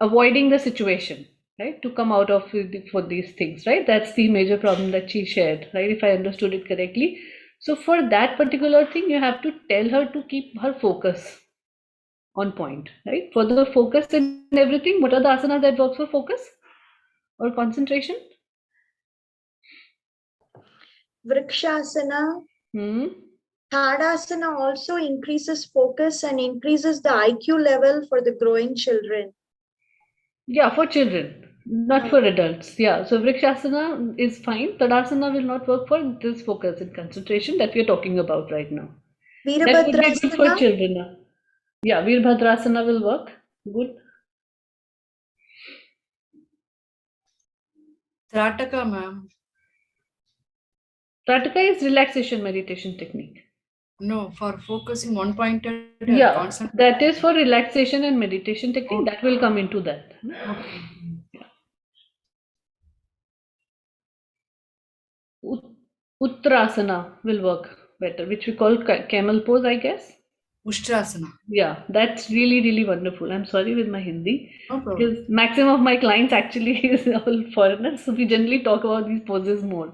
avoiding the situation, right? To come out of for these things, right? That's the major problem that she shared, right? If I understood it correctly. So for that particular thing, you have to tell her to keep her focus on point, right? For the focus and everything, what are the asanas that works for focus or concentration? Vrikshasana. Hmm. Tadasana also increases focus and increases the IQ level for the growing children. Yeah, for children, not for adults. Yeah, so Vrikshasana is fine. Tadasana will not work for this focus and concentration that we are talking about right now. That would be good for Virabhadrasana. children. Yeah, Virbhadrasana will work. Good. Trataka, ma'am. Prataka is relaxation meditation technique. No, for focusing one pointed Yeah, concentration. that is for relaxation and meditation technique. That will come into that. Okay. Uttarasana will work better, which we call camel pose, I guess. Ushtrasana. Yeah, that's really, really wonderful. I'm sorry with my Hindi. No problem. Because maximum of my clients actually is all foreigners. So we generally talk about these poses more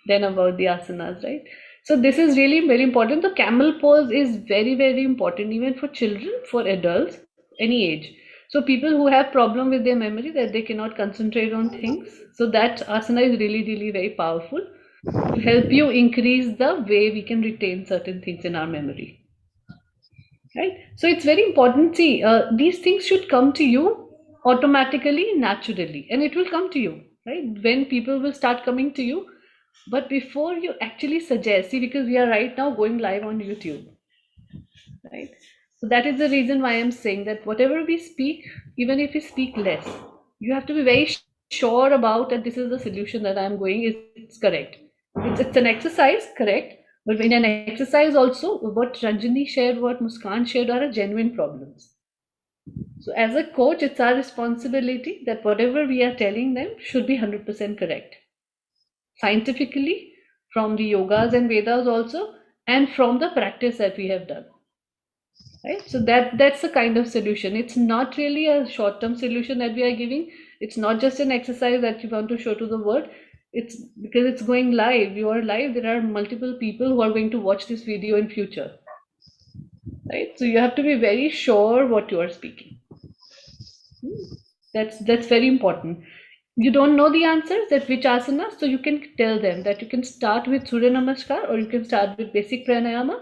than about the asanas, right? So this is really very important. The camel pose is very, very important even for children, for adults, any age. So people who have problem with their memory, that they cannot concentrate on things. So that asana is really, really very powerful to help you increase the way we can retain certain things in our memory. Right? So it's very important. See, these things should come to you automatically, naturally, and it will come to you, right? When people will start coming to you. But before you actually suggest, see, because we are right now going live on YouTube, right? So that is the reason why I'm saying that whatever we speak, even if we speak less, you have to be very sure about that this is the solution that I'm going, it's correct. It's an exercise, correct? But in an exercise also, what Ranjani shared, what Muskan shared are genuine problems. So as a coach, it's our responsibility that whatever we are telling them should be 100% correct. Scientifically, from the yogas and Vedas also, and from the practice that we have done. Right? So that's the kind of solution. It's not really a short-term solution that we are giving. It's not just an exercise that you want to show to the world. It's because it's going live. You are live. There are multiple people who are going to watch this video in future. Right? So you have to be very sure what you are speaking. That's very important. You don't know the answers that which asana, so you can tell them that you can start with Surya Namaskar or you can start with basic pranayama.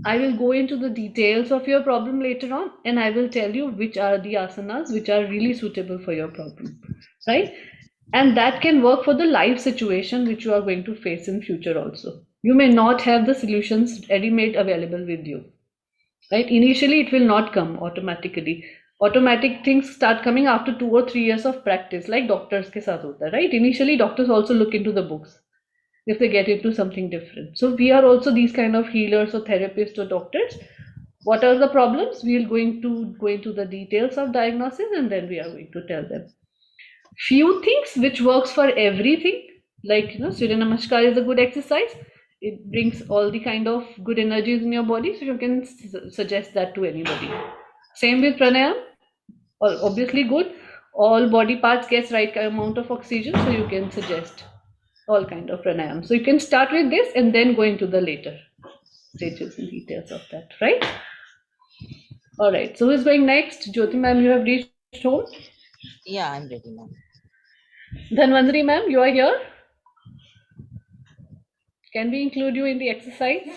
I will go into the details of your problem later on, and I will tell you which are the asanas which are really suitable for your problem, right? And that can work for the live situation which you are going to face in future also. You may not have the solutions ready-made available with you, right? Initially, it will not come automatically. Automatic things start coming after 2 or 3 years of practice, like doctors ke saath hota hai, right? Initially, doctors also look into the books if they get into something different. So we are also these kind of healers or therapists or doctors. What are the problems? We are going to go into the details of diagnosis, and then we are going to tell them few things which works for everything. Like, Surya Namaskar is a good exercise. It brings all the kind of good energies in your body, so you can suggest that to anybody. Same with pranayam, obviously good. All body parts gets right amount of oxygen, so you can suggest all kind of pranayam. So you can start with this and then go into the later stages and details of that, right? All right. So who's going next? Jyoti ma'am, you have reached home. Yeah, I'm ready, ma'am. Dhanvantari ma'am, you are here. Can we include you in the exercise?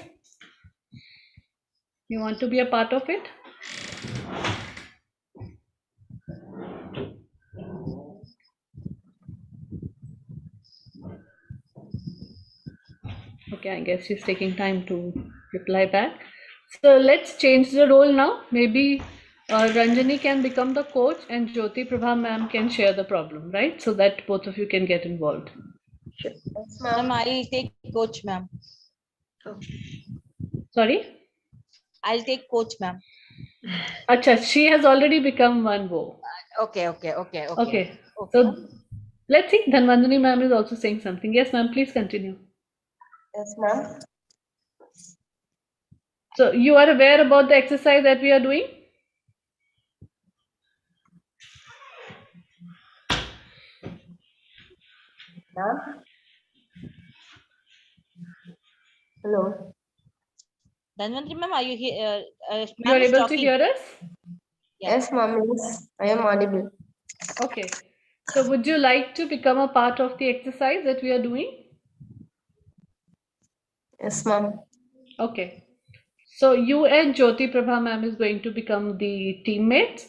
You want to be a part of it? Okay, I guess she's taking time to reply back. So let's change the role now. Maybe Ranjani can become the coach and Jyoti Prabha ma'am can share the problem, right? So that both of you can get involved. Sure. Yes, Ma'am, ma'am. I'll take coach, ma'am. Sorry? I'll take coach, ma'am. Acha, she has already become one wo. Okay. Okay. So let's see. Dhanvantari ma'am is also saying something. Yes, ma'am, please continue. Yes, ma'am. So you are aware about the exercise that we are doing? Ma'am. Hello. Dhanvantari ma'am, are you here? You are Ma'am is able to talking. hear us? Yeah. Yes, ma'am. Yes, I am audible. Okay. So would you like to become a part of the exercise that we are doing? Yes, ma'am. Okay. So you and Jyoti Prabha ma'am is going to become the teammates.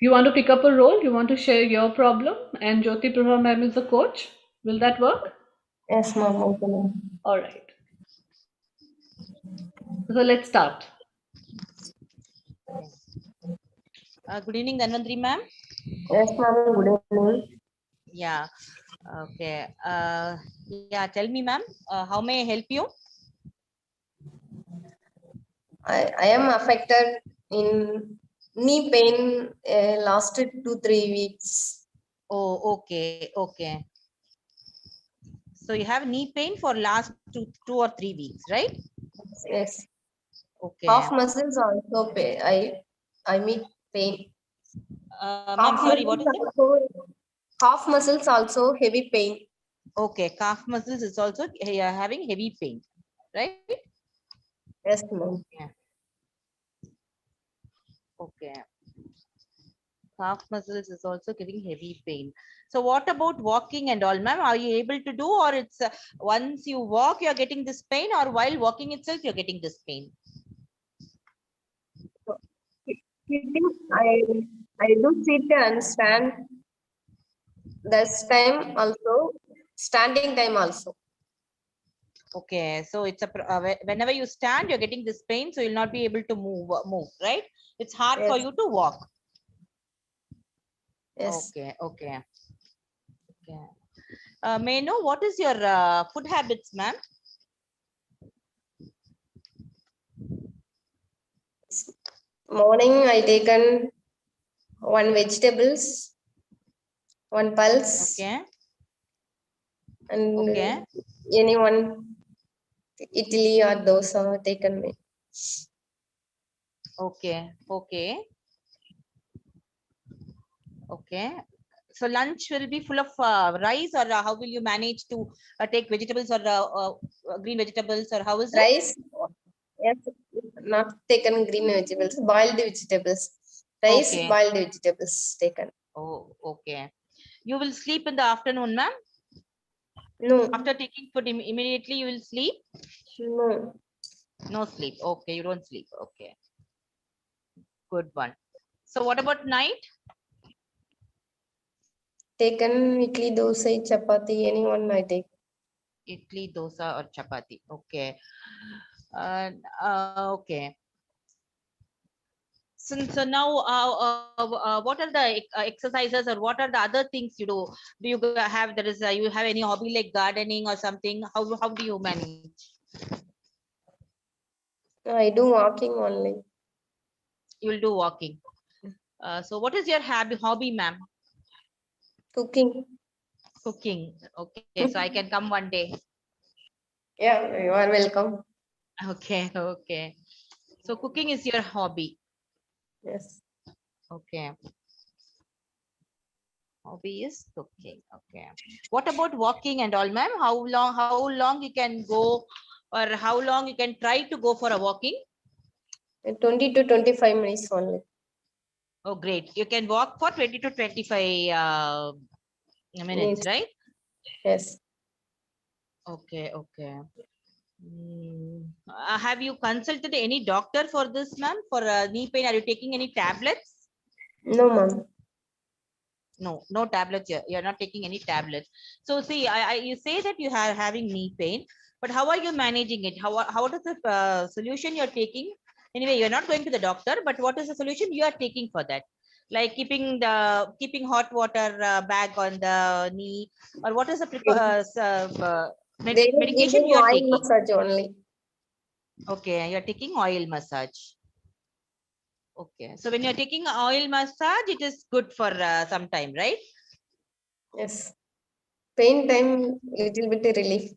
You want to pick up a role, you want to share your problem, and Jyoti Prabha ma'am is the coach. Will that work? Yes, ma'am. Okay, ma'am. All right. So let's start. Good evening, Dhanvantari ma'am. Yes, ma'am. Good evening. Yeah. Okay. Yeah. Tell me, ma'am. How may I help you? I am affected in knee pain last 2-3 weeks. Oh, okay. So you have knee pain for last two or 3 weeks, right? Yes. Okay. Half muscles also pain. I meet pain. Ma'am, sorry, what is it? Half muscles also heavy pain. Okay, calf muscles is also having heavy pain, right? Yes, ma'am. Okay. Calf muscles is also giving heavy pain. So what about walking and all, ma'am? Are you able to do, or it's once you walk, you're getting this pain, or while walking itself, you're getting this pain? I do sit and stand. This time also, standing time also. Okay, so it's whenever you stand, you're getting this pain, so you'll not be able to move, right? It's hard for Yes. you to walk. Yes. Okay. May I know what is your food habits, ma'am? Morning I taken one vegetables, one pulse, Okay. and Okay. any one idli or dosa taken me. Okay. Okay. Okay. So lunch will be full of rice, or how will you manage to take vegetables or green vegetables, or how is it? Rice, yes, not taken green vegetables, boiled vegetables. Rice, Okay. boiled vegetables taken. Oh, okay. You will sleep in the afternoon, ma'am. No, After taking food, immediately you will sleep. no, No sleep. Okay, you don't sleep. Okay, good one. So what about night? taken idli, dosa, chapati, anyone I take. Idli, dosa, or chapati. Okay. Okay. So now, what are the exercises, or what are the other things you do? Do you have you have any hobby like gardening or something? How do you manage? I do walking only. You will do walking. So what is your hobby, ma'am? Cooking. Cooking. Okay, so I can come one day. Yeah, you are welcome. Okay, okay. So cooking is your hobby. Yes. Okay. Hobby is cooking. Okay. What about walking and all, ma'am? How long you can go, or how long you can try to go for a walking? 20 to 25 minutes only. Oh, great. You can walk for 20 to 25 minutes, Minutes. right? Yes. Okay, okay. Have you consulted any doctor for this, ma'am? For knee pain, are you taking any tablets? No, ma'am. No, no tablets. You're not taking any tablets. So see, you say that you are having knee pain, but how are you managing it? How does the solution you're taking? Anyway, you're not going to the doctor, but what is the solution you are taking for that? Like keeping hot water bag on the knee, or what is the They will give medication me you are oil taking? massage only. Okay, you're taking oil massage. Okay, so when you're taking oil massage, it is good for some time, right? Yes. Pain time, little bit relief.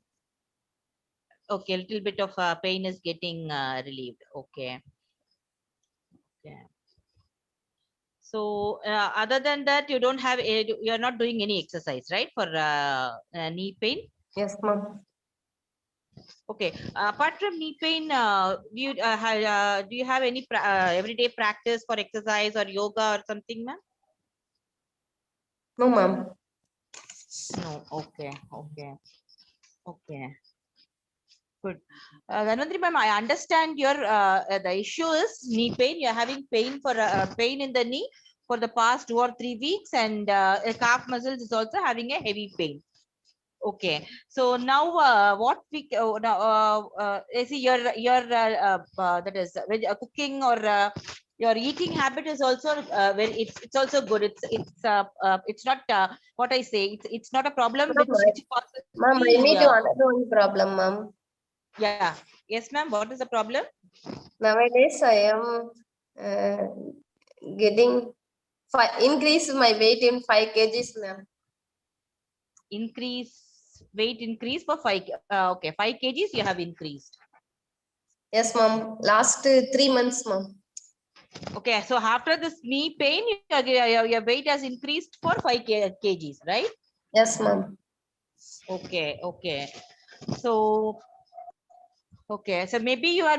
Okay, a little bit of pain is getting relieved. Okay. Okay. So other than that, you don't have you're not doing any exercise, right? For knee pain. Yes, ma'am. Okay. Apart from knee pain, do you have any everyday practice for exercise or yoga or something, ma'am? No, ma'am. No. Okay. Okay. Okay. Good. Dhanvantri ma'am, I understand your the issue is knee pain. You're having pain in the knee for the past 2 or 3 weeks, and calf muscles is also having a heavy pain. Okay. So now, what we now see your that is cooking or your eating habit is also it's also good. It's not what I say. It's not a problem Ma'am, which causes ma'am, I the need to another one problem, ma'am. yeah. Yes, ma'am. What is the problem? Nowadays, I am uh, getting increase my weight in 5 kgs, ma'am. Weight increase for 5 kgs you have increased. Yes, ma'am. Last 3 months, ma'am. Okay, so after this knee pain, your weight has increased for 5 kgs, right? Yes, ma'am. Okay, okay. So okay, so maybe you are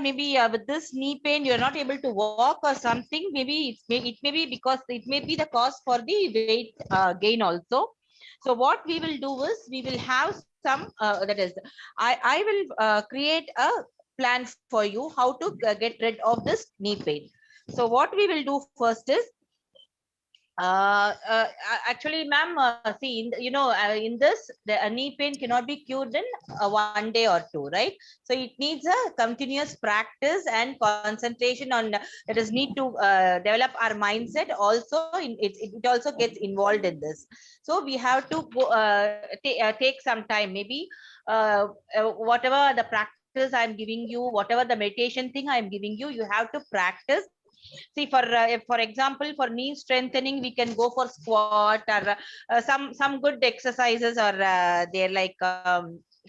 with this knee pain, you are not able to walk or something. Maybe it may be because it may be the cause for the weight gain also. So what we will do is we will have some that is, I will create a plan for you how to get rid of this knee pain. So what we will do first is actually, ma'am, see, in this, the knee pain cannot be cured in 1 day or two, right? So it needs a continuous practice and concentration on. It is need to develop our mindset. Also, it also gets involved in this. So we have to take some time. Maybe whatever the practice I'm giving you, whatever the meditation thing I'm giving you, you have to practice. See, for example, for knee strengthening, we can go for squat or some good exercises, or they're like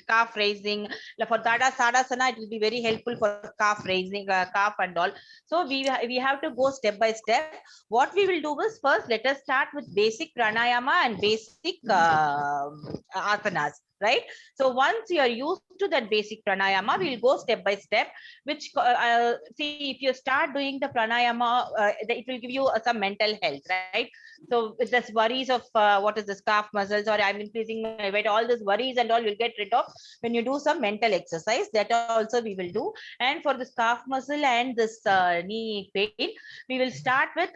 calf raising. For Tadasana, it will be very helpful for calf raising, calf and all. So we have to go step by step. What we will do is, first let us start with basic pranayama and basic asanas, right? So once you are used to that basic pranayama, we will go step by step. Which see, if you start doing the pranayama, it will give you some mental health, right? So with this worries of what is this calf muscles, or I'm increasing my weight, all these worries and all will get rid of when you do some mental exercise. That also we will do. And for this calf muscle and this knee pain, we will start with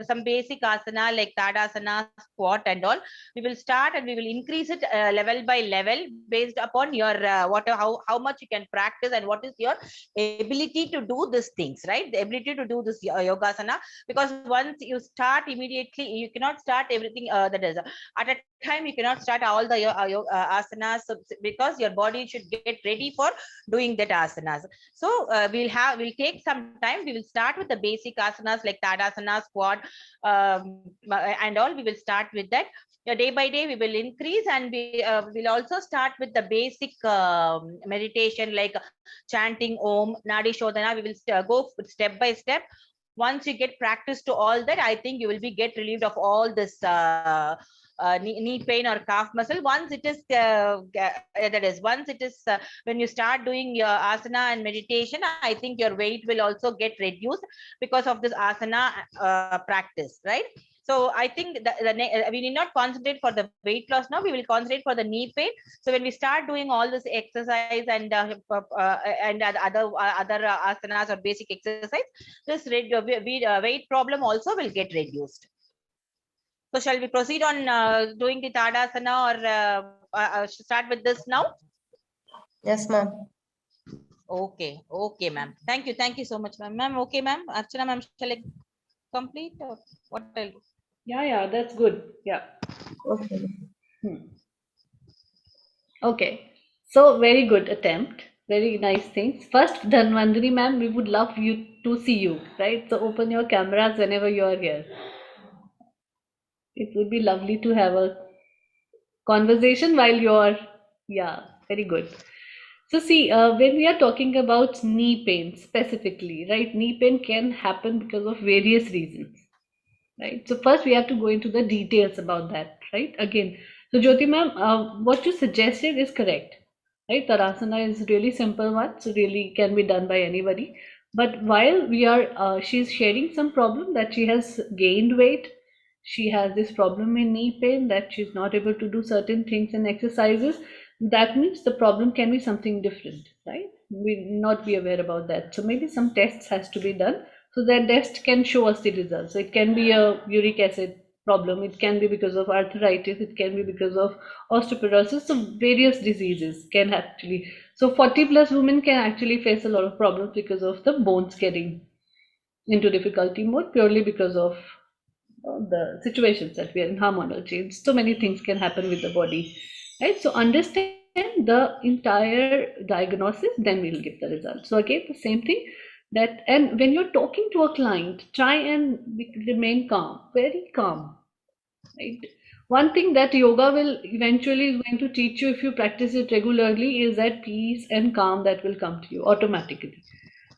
some basic asana like Tadasana, squat and all. We will start and we will increase it level by level based upon your how much you can practice and what is your ability to do these things, right? The ability to do this yogasana, because once you start immediately, you cannot start everything that is at a time. You cannot start all the asanas, because your body should get ready for doing that asanas. So we'll take some time. We will start with the basic asanas like Tadasana, squat, and all. We will start with that. Day by day we will increase, and we will also start with the basic meditation like chanting Om, Nadi Shodhana. We will go step by step. Once you get practice to all that, I think you will be get relieved of all this knee pain or calf muscle. Once it is that is once it is when you start doing your asana and meditation, I think your weight will also get reduced because of this asana practice, right? So I think we need not concentrate for the weight loss now. We will concentrate for the knee pain. So when we start doing all this exercise and other asanas or basic exercise, this weight problem also will get reduced. So shall we proceed on doing the Tadasana, or start with this now? Yes, ma'am. Okay, ma'am. Thank you so much, ma'am. Ma'am, okay, ma'am. Archana, ma'am, shall I complete or what I'll do? Yeah, that's good. Yeah. Okay. Okay. So very good attempt. Very nice things. First, Dhanvantari ma'am, we would love you to see you, right? So open your cameras whenever you are here. It would be lovely to have a conversation while you're, yeah, very good. So see, when we are talking about knee pain specifically, right? Knee pain can happen because of various reasons, right? So first we have to go into the details about that, right? Again, so Jyoti ma'am, what you suggested is correct, right? Tadasana is really simple one, so really can be done by anybody. But while we are, she's sharing some problem that she has gained weight, she has this problem in knee pain that she's not able to do certain things and exercises. That means the problem can be something different, right? We not be aware about that. So maybe some tests has to be done so that test can show us the results. So it can be a uric acid problem, it can be because of arthritis, it can be because of osteoporosis. So various diseases can actually, so 40 plus women can actually face a lot of problems because of the bones getting into difficulty mode purely because of the situations that we are in, hormonal change. So many things can happen with the body, right? So understand the entire diagnosis, then we'll give the result. So again, the same thing, that, and when you're talking to a client, try and remain calm, very calm, right? One thing that yoga will eventually is going to teach you if you practice it regularly is that peace and calm that will come to you automatically,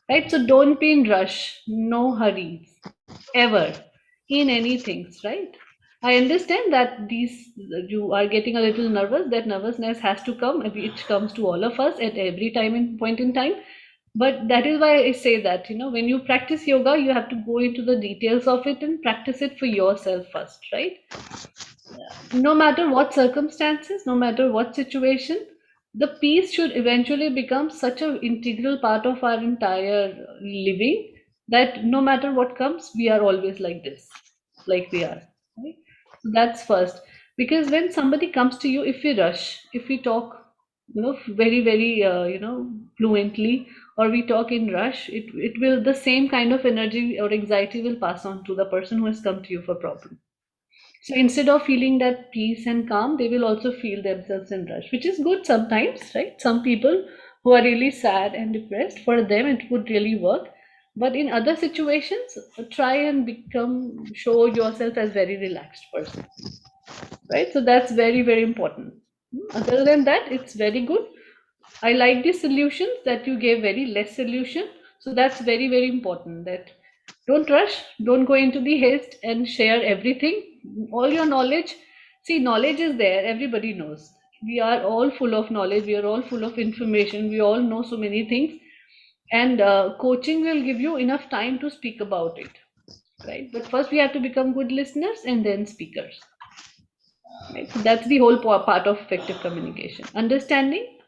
right? So don't be in rush, no hurries, ever, in anything, right? I understand that these, you are getting a little nervous. That nervousness has to come, which comes to all of us at every time in point in time. But that is why I say that, when you practice yoga, you have to go into the details of it and practice it for yourself first, right? No matter what circumstances, no matter what situation, the peace should eventually become such an integral part of our entire living that no matter what comes, we are always like this, like we are. Right? So that's first. Because when somebody comes to you, if we rush, if we talk, very, very, fluently, or we talk in rush, it will, the same kind of energy or anxiety will pass on to the person who has come to you for problem. So instead of feeling that peace and calm, they will also feel themselves in rush, which is good sometimes, right? Some people who are really sad and depressed, for them it would really work. But in other situations, try and show yourself as very relaxed person, right? So that's very, very important. Other than that, it's very good. I like the solutions that you gave, very less solution. So that's very, very important, that don't rush, don't go into the haste and share everything, all your knowledge. See, knowledge is there, everybody knows. We are all full of knowledge, we are all full of information, we all know so many things. And coaching will give you enough time to speak about it, right? But first we have to become good listeners and then speakers. Right? So that's the whole part of effective communication. Understanding,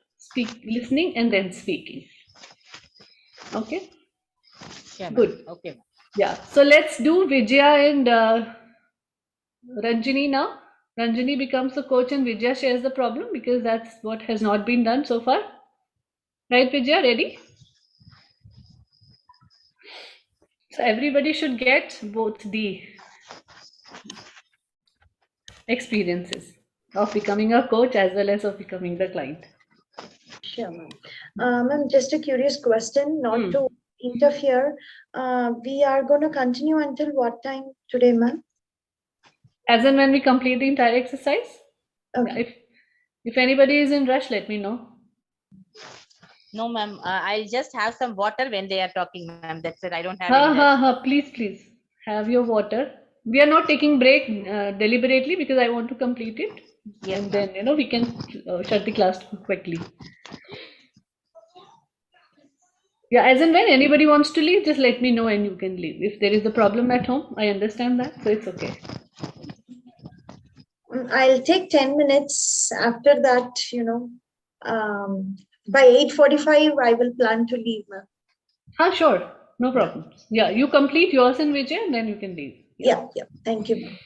listening, and then speaking. Okay? Yeah, ma'am. Good. Okay, ma'am. Yeah. So let's do Vijaya and Ranjini now. Ranjini becomes the coach and Vijaya shares the problem, because that's what has not been done so far. Right, Vijaya? Ready? So everybody should get both the experiences of becoming a coach as well as of becoming the client. Sure, ma'am. Ma'am, just a curious question, not to interfere. We are going to continue until what time today, ma'am? As and when we complete the entire exercise. Okay. If anybody is in rush, let me know. No, ma'am. I'll just have some water when they are talking, ma'am. That's it. I don't have any rush. Please have your water. We are not taking break deliberately, because I want to complete it. Yes, and ma'am. then we can shut the class quickly. Yeah, as and when anybody wants to leave, just let me know and you can leave. If there is a problem at home, I understand that, so it's okay. I'll take 10 minutes. After that, by 8:45, I will plan to leave, ma'am. Sure. No problem. Yeah, you complete yours and Vijay, and then you can leave. Yeah. Thank you, ma'am.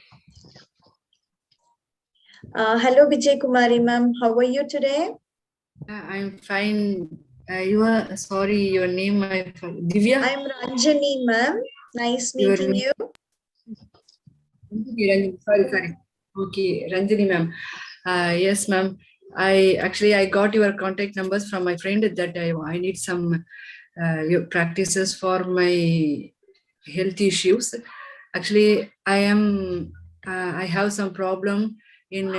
Hello, Vijay Kumari, ma'am. How are you today? I'm fine. Your name, Divya? I'm Ranjani, ma'am. Nice meeting you. Sorry. Okay, Ranjani, ma'am. Yes, ma'am. I got your contact numbers from my friend that I need some your practices for my health issues. Actually, I have some problem in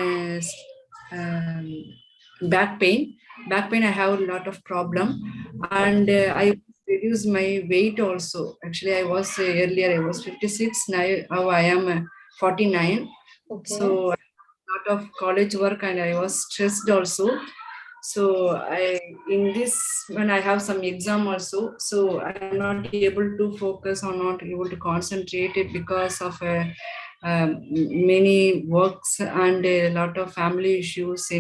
back pain. Back pain, I have a lot of problem, and I reduce my weight also. Actually, I was earlier I was 56. Now I am 49. Okay. So a lot of college work, and I was stressed also. So in this, when I have some exam also, so I'm not able to focus or not able to concentrate it because of many works and a lot of family issues.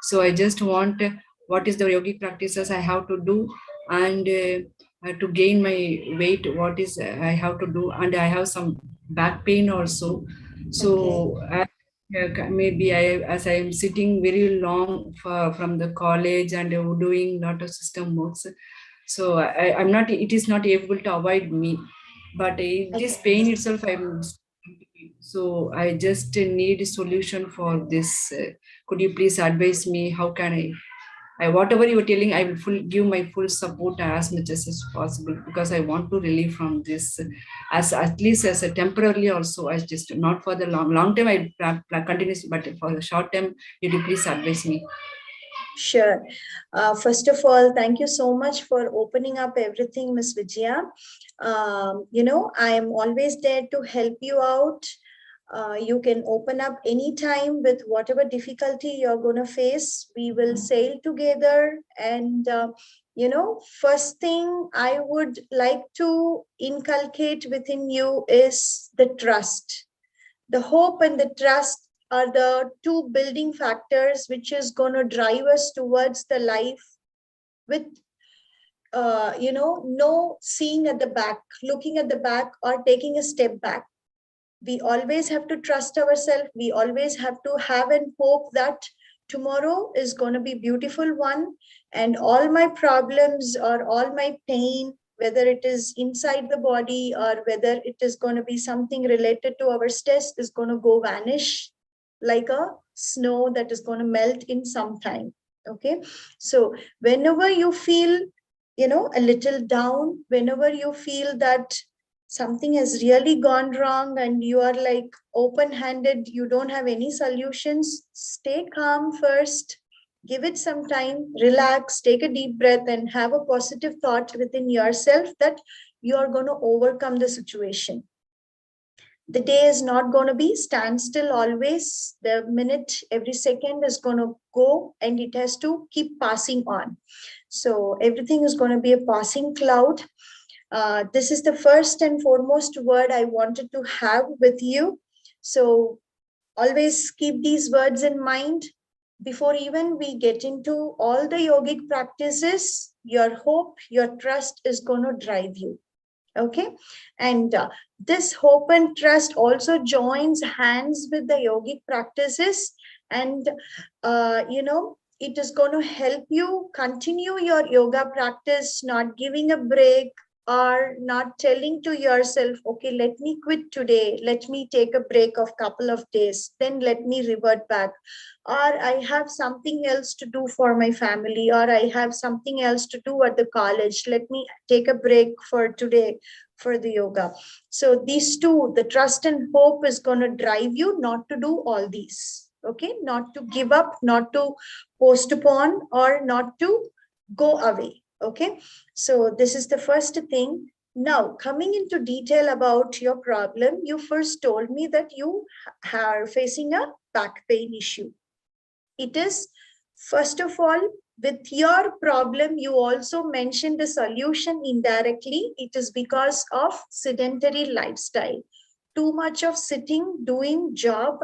So I just want what is the yogic practices I have to do, and to gain my weight, what is I have to do, and I have some back pain also. So maybe as I am sitting very long from the college and doing lot of system works, so I'm not. It is not able to avoid me, but this pain itself, so I just need a solution for this. Could you please advise me? How can I whatever you are telling, I will give my full support as much as is possible, because I want to relieve from this, as at least as a temporarily also. I just not for the long term. I continue, but for the short term, could you please advise me? Sure. First of all, thank you so much for opening up everything, Ms. Vijaya. I am always there to help you out. You can open up anytime with whatever difficulty you're going to face. We will sail together. And, first thing I would like to inculcate within you is the trust. The hope and the trust are the two building factors which is going to drive us towards the life with no seeing at the back, looking at the back, or taking a step back. We always have to trust ourselves. We always have to have and hope that tomorrow is going to be a beautiful one, and all my problems or all my pain, whether it is inside the body or whether it is going to be something related to our stress, is going to go vanish like a snow that is going to melt in some time. Okay, so whenever you feel a little down, whenever you feel that something has really gone wrong and you are like open-handed, you don't have any solutions, stay calm first. Give it some time, relax, take a deep breath, and have a positive thought within yourself that you are going to overcome the situation. The day is not going to be standstill always. The minute, every second is going to go, and it has to keep passing on. So everything is going to be a passing cloud. This is the first and foremost word I wanted to have with you. So always keep these words in mind. Before even we get into all the yogic practices, your hope, your trust is going to drive you. Okay, and this hope and trust also joins hands with the yogic practices, and it is going to help you continue your yoga practice, not giving a break or not telling to yourself, okay, let me quit today, let me take a break of couple of days, then let me revert back, or I have something else to do for my family, or I have something else to do at the college, let me take a break for today for the yoga. So these two, the trust and hope, is going to drive you not to do all these. Okay, not to give up, not to postpone, or not to go away. Okay, so this is the first thing. Now, coming into detail about your problem, you first told me that you are facing a back pain issue. It is, first of all, with your problem, you also mentioned the solution indirectly. It is because of sedentary lifestyle. Too much of sitting, doing job.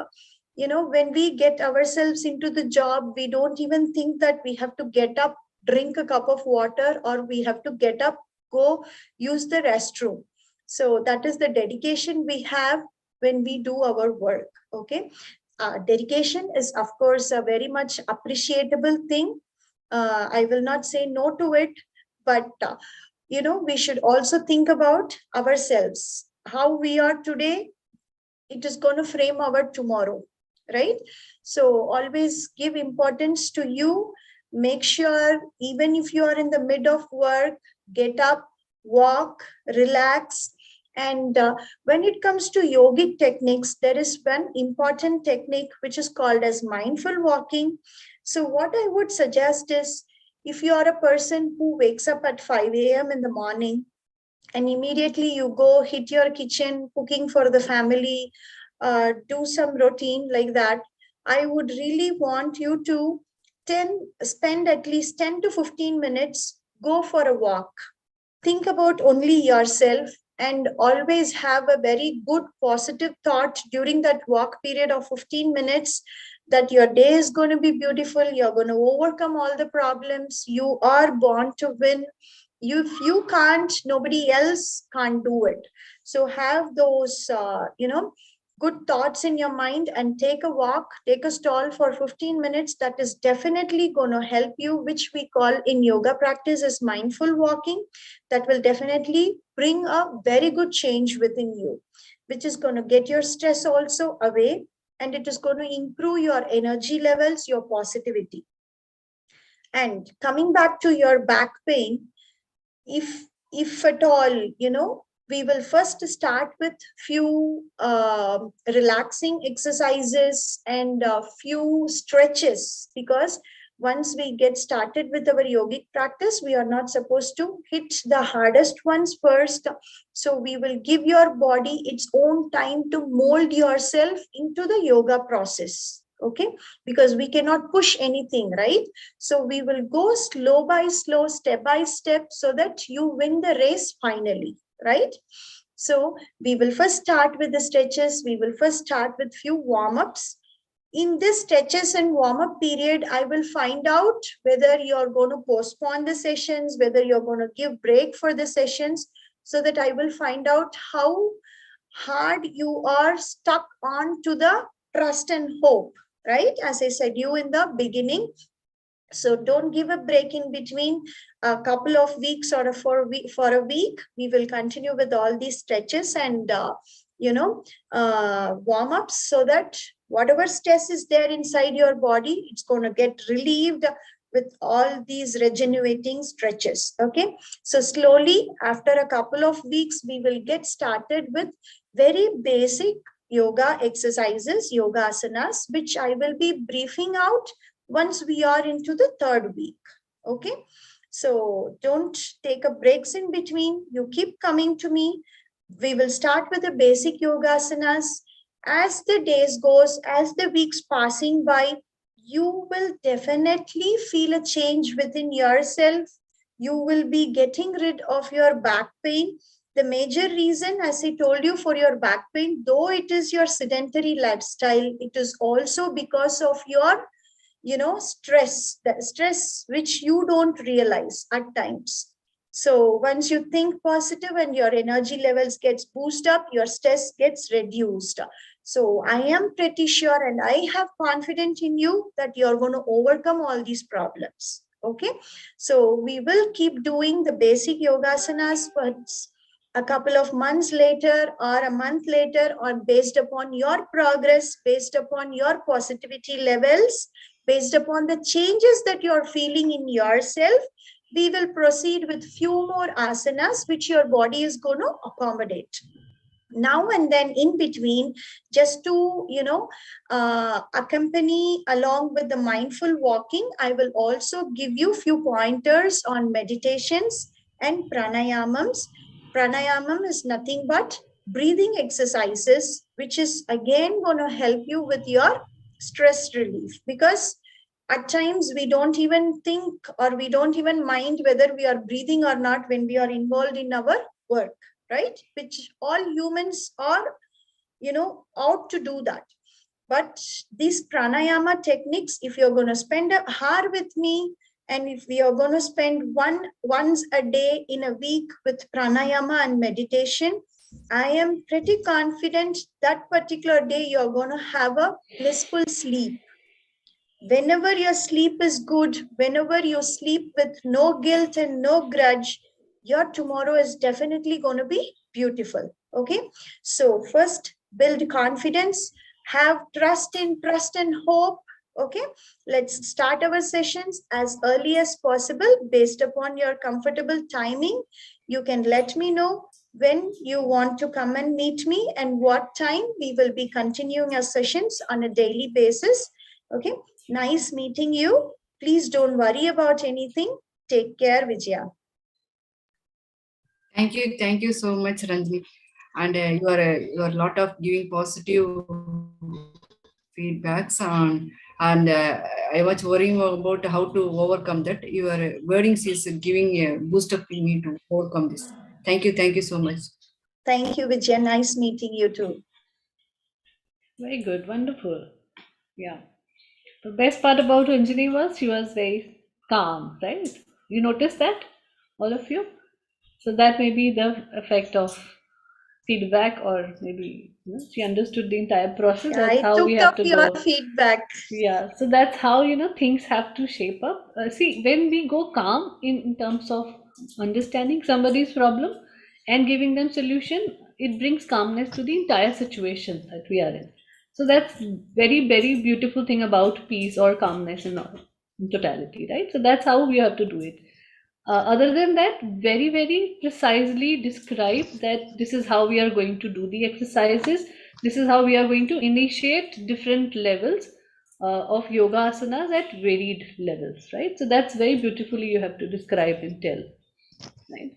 When we get ourselves into the job, we don't even think that we have to get up, drink a cup of water, or we have to get up, go use the restroom. So that is the dedication we have when we do our work. Okay. Dedication is, of course, a very much appreciable thing. I will not say no to it, but we should also think about ourselves. How we are today, it is going to frame our tomorrow, right? So always give importance to you. Make sure, even if you are in the mid of work, get up, walk, relax. And when it comes to yogic techniques, there is one important technique which is called as mindful walking. So what I would suggest is, if you are a person who wakes up at 5 a.m. in the morning and immediately you go hit your kitchen, cooking for the family, do some routine like that, I would really want you to spend at least 10 to 15 minutes, go for a walk. Think about only yourself, and always have a very good positive thought during that walk period of 15 minutes, that your day is going to be beautiful, you're going to overcome all the problems, you are born to win. If you can't, nobody else can't do it. So have those good thoughts in your mind, and take a walk, take a stall for 15 minutes. That is definitely going to help you, which we call in yoga practice as mindful walking. That will definitely bring a very good change within you, which is going to get your stress also away, and it is going to improve your energy levels, your positivity. And coming back to your back pain, if at all, we will first start with few relaxing exercises and a few stretches, because once we get started with our yogic practice, we are not supposed to hit the hardest ones first. So we will give your body its own time to mold yourself into the yoga process. Okay, because we cannot push anything, right? So we will go slow by slow, step by step, so that you win the race finally, right? So we will first start with the stretches. We will first start with few warm-ups. In this stretches and warm-up period, I will find out whether you're going to postpone the sessions, whether you're going to give break for the sessions, so that I will find out how hard you are stuck on to the trust and hope, right? As I said you in the beginning. So don't give a break in between a couple of weeks or for a week. We will continue with all these stretches and warm-ups, so that whatever stress is there inside your body, it's going to get relieved with all these regenerating stretches. Okay, so slowly, after a couple of weeks, we will get started with very basic yoga exercises, yoga asanas, which I will be briefing out once we are into the third week. Okay, so don't take a breaks in between. You keep coming to me. We will start with the basic yogasanas. As the days goes, as the weeks passing by, you will definitely feel a change within yourself. You will be getting rid of your back pain. The major reason, as I told you, for your back pain, though it is your sedentary lifestyle, it is also because of your stress, the stress which you don't realize at times. So once you think positive and your energy levels gets boosted up, your stress gets reduced. So I am pretty sure and I have confidence in you that you're going to overcome all these problems. Okay, so we will keep doing the basic yogasanas for a couple of months later or a month later, or based upon your progress, based upon your positivity levels, based upon the changes that you're feeling in yourself, we will proceed with few more asanas which your body is going to accommodate. Now and then in between, just to accompany along with the mindful walking, I will also give you few pointers on meditations and pranayamams. Pranayamam is nothing but breathing exercises, which is again going to help you with your stress relief, because at times we don't even think or we don't even mind whether we are breathing or not when we are involved in our work, right? Which all humans are, out to do that. But these pranayama techniques, if you're going to spend an hour with me, and if we are going to spend once a day in a week with pranayama and meditation, I am pretty confident that particular day you're going to have a blissful sleep. Whenever your sleep is good, whenever you sleep with no guilt and no grudge, your tomorrow is definitely going to be beautiful. Okay, so first build confidence, have trust and hope. Okay, let's start our sessions as early as possible based upon your comfortable timing. You can let me know when you want to come and meet me and what time. We will be continuing our sessions on a daily basis. Okay, nice meeting you. Please don't worry about anything. Take care, Vijaya. Thank you so much, Ranjini. And you are a lot of giving positive feedbacks on, and I was worrying about how to overcome that. Your wordings is giving a boost up in me to overcome this. Thank you so much. Thank you, Vijaya. Nice meeting you too. Very good, wonderful. Yeah. The best part about Anjali was she was very calm, right? You noticed that, all of you? So that may be the effect of feedback, or maybe she understood the entire process. That's I how we took have up to your go. feedback. Yeah, so that's how things have to shape up. See, when we go calm in terms of understanding somebody's problem and giving them solution, it brings calmness to the entire situation that we are in. So that's very, very beautiful thing about peace or calmness in totality, right? So that's how we have to do it. Other than that, very, very precisely describe that this is how we are going to do the exercises. This is how we are going to initiate different levels of yoga asanas at varied levels, right? So that's very beautifully you have to describe and tell, right?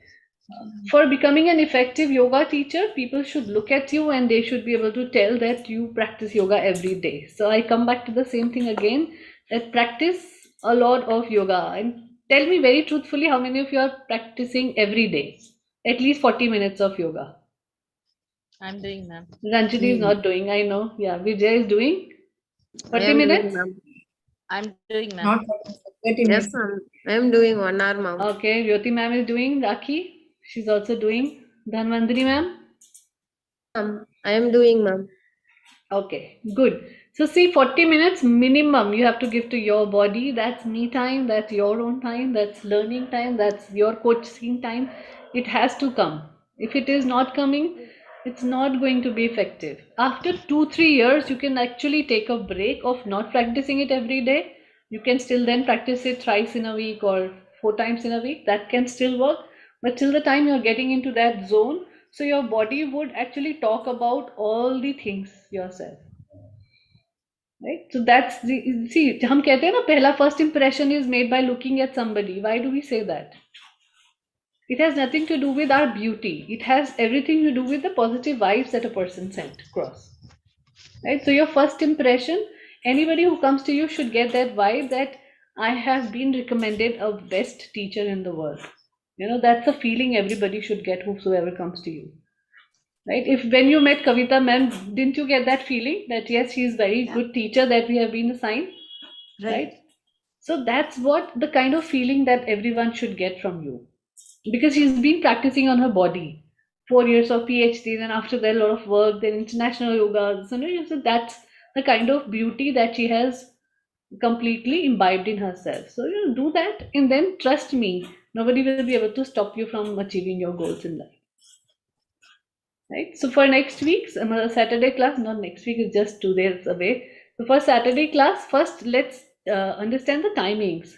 For becoming an effective yoga teacher, people should look at you and they should be able to tell that you practice yoga every day. So I come back to the same thing again, that practice a lot of yoga. And tell me very truthfully, how many of you are practicing every day? At least 40 minutes of yoga. I'm doing, ma'am. Ranjini is not doing, I know. Yeah, Vijay is doing I 40 am doing, minutes? ma'am. I'm doing, ma'am. Not 30 Yes, minutes. ma'am. I am doing 1 hour, ma'am. Okay, Jyoti ma'am is doing, Rakhi, she's also doing. Dhanvandri ma'am? I am doing, ma'am. Okay, good. So see, 40 minutes minimum you have to give to your body. That's me time, that's your own time, that's learning time, that's your coaching time. It has to come. If it is not coming, it's not going to be effective. After 2-3 years, you can actually take a break of not practicing it every day. You can still then practice it thrice in a week or 4 times in a week. That can still work. But till the time you're getting into that zone, so your body would actually talk about all the things yourself. right? So that's the, see, हम कहते हैं ना पहला first impression is made by looking at somebody. Why do we say that? It has nothing to do with our beauty. It has everything to do with the positive vibes that a person sent across. Right? So your first impression, anybody who comes to you should get that vibe that I have been recommended a best teacher in the world. You know, that's a feeling everybody should get, whosoever comes to you. Right? If when you met Kavita ma'am, didn't you get that feeling that yes, she is very good teacher that we have been assigned? Right? So that's what the kind of feeling that everyone should get from you. Because she's been practicing on her body. 4 years of PhD, then after that a lot of work, then international yoga. So that's the kind of beauty that she has completely imbibed in herself. So do that, and then trust me, nobody will be able to stop you from achieving your goals in life. Right? So for next week's Saturday class, not next week, it's just 2 days away. So for Saturday class, first let's understand the timings.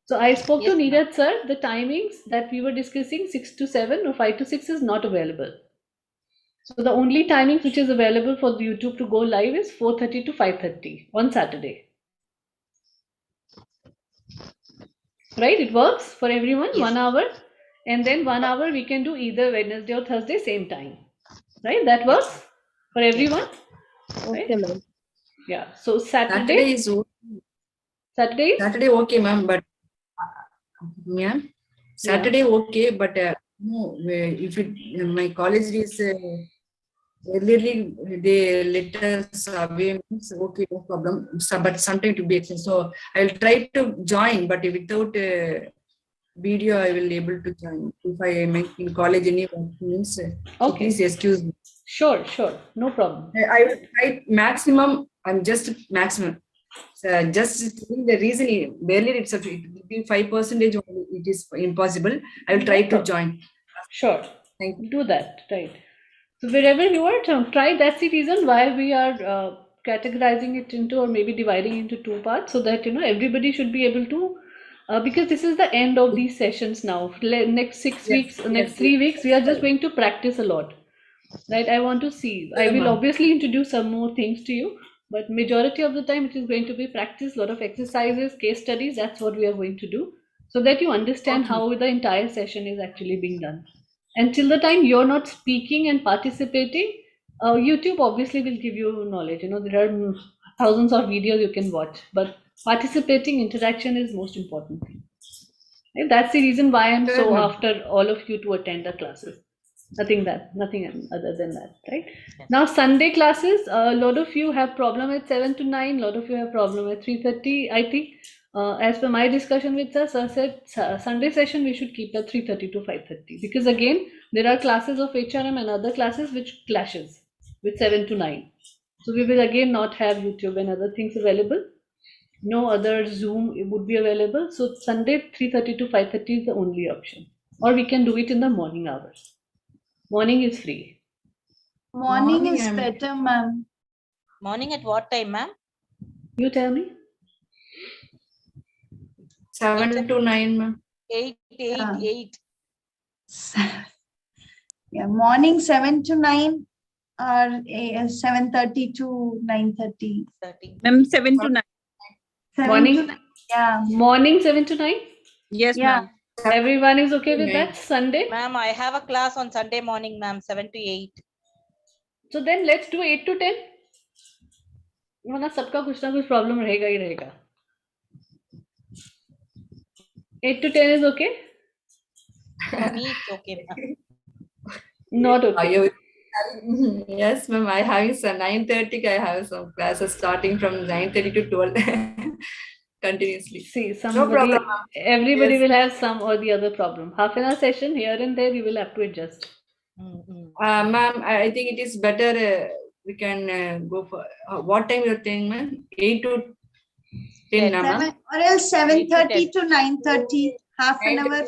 So I spoke to Yes, ma'am. Neeraj sir. The timings that we were discussing, 6 to 7 or 5 to 6, is not available. So the only timings which is available for the YouTube to go live is 4:30 to 5:30 on Saturday. Right? It works for everyone, Yes. 1 hour, and then 1 hour we can do either Wednesday or Thursday, same time. Right? That works for everyone. Okay, Right? ma'am. Yeah. So Saturday is Saturday is Saturday okay, ma'am, but yeah, Saturday okay, but no, if it my college is early they let us away, means okay, no problem. So, but sometime to be extended. So I will try to join, but without video, I will able to join. If I am in college any means, so okay. please excuse me. Sure, no problem. I will try maximum. I'm just maximum. So just telling the reason, barely it will be 5% only. It is impossible. I will try to join. Sure. Thank you. Do that, right. So wherever you are, try. That's the reason why we are categorizing it into, or maybe dividing into 2 parts, so that everybody should be able to, because this is the end of these sessions now. Next 6 weeks, next 3 weeks, we are just going to practice a lot. Right? I want to see. I will obviously introduce some more things to you, but majority of the time it is going to be practice, lot of exercises, case studies. That's what we are going to do, so that you understand how the entire session is actually being done. Until the time you're not speaking and participating, YouTube obviously will give you knowledge. There are thousands of videos you can watch, but participating, interaction is most important thing. Right? That's the reason why I'm so after all of you to attend the classes. Nothing other than that, right? Yes. Now Sunday classes, a lot of you have problem at 7 to 9, a lot of you have problem at 3:30. I think as per my discussion with us, I said Sunday session we should keep at 3:30 to 5:30, because again there are classes of HRM and other classes which clashes with 7 to 9. So we will again not have YouTube and other things available. No other Zoom would be available. So Sunday 3:30 to 5:30 is the only option, or we can do it in the morning hours. Morning is free. Morning is better, ma'am. Morning at what time, ma'am? You tell me. 7 to 9, ma'am. 8. Yeah, morning 7 to 9 or 7:30 to 9:30. 13. Ma'am, 7 to 9. 7 Morning? to 9. Yeah. Morning 7 to 9? Yes, Yeah. ma'am. Everyone is okay with that? Sunday? Ma'am, I have a class on Sunday morning, ma'am, 7 to 8. So then let's do 8 to 10. वरना सबका कुछ ना कुछ problem रहेगा ही रहेगा. 8 to 10 is okay? For me, it's okay, ma'am. Not okay. Yes, ma'am. I have some 9:30. I have some classes starting from 9:30 to 12 continuously. See, No problem, ma'am. Everybody Yes. will have some or the other problem. Half an hour session here and there, you will have to adjust. Ma'am, I think it is better. We can go for what time you're saying, ma'am? 8 to 10, ma'am. Or else 7:30 to 9:30, half an hour.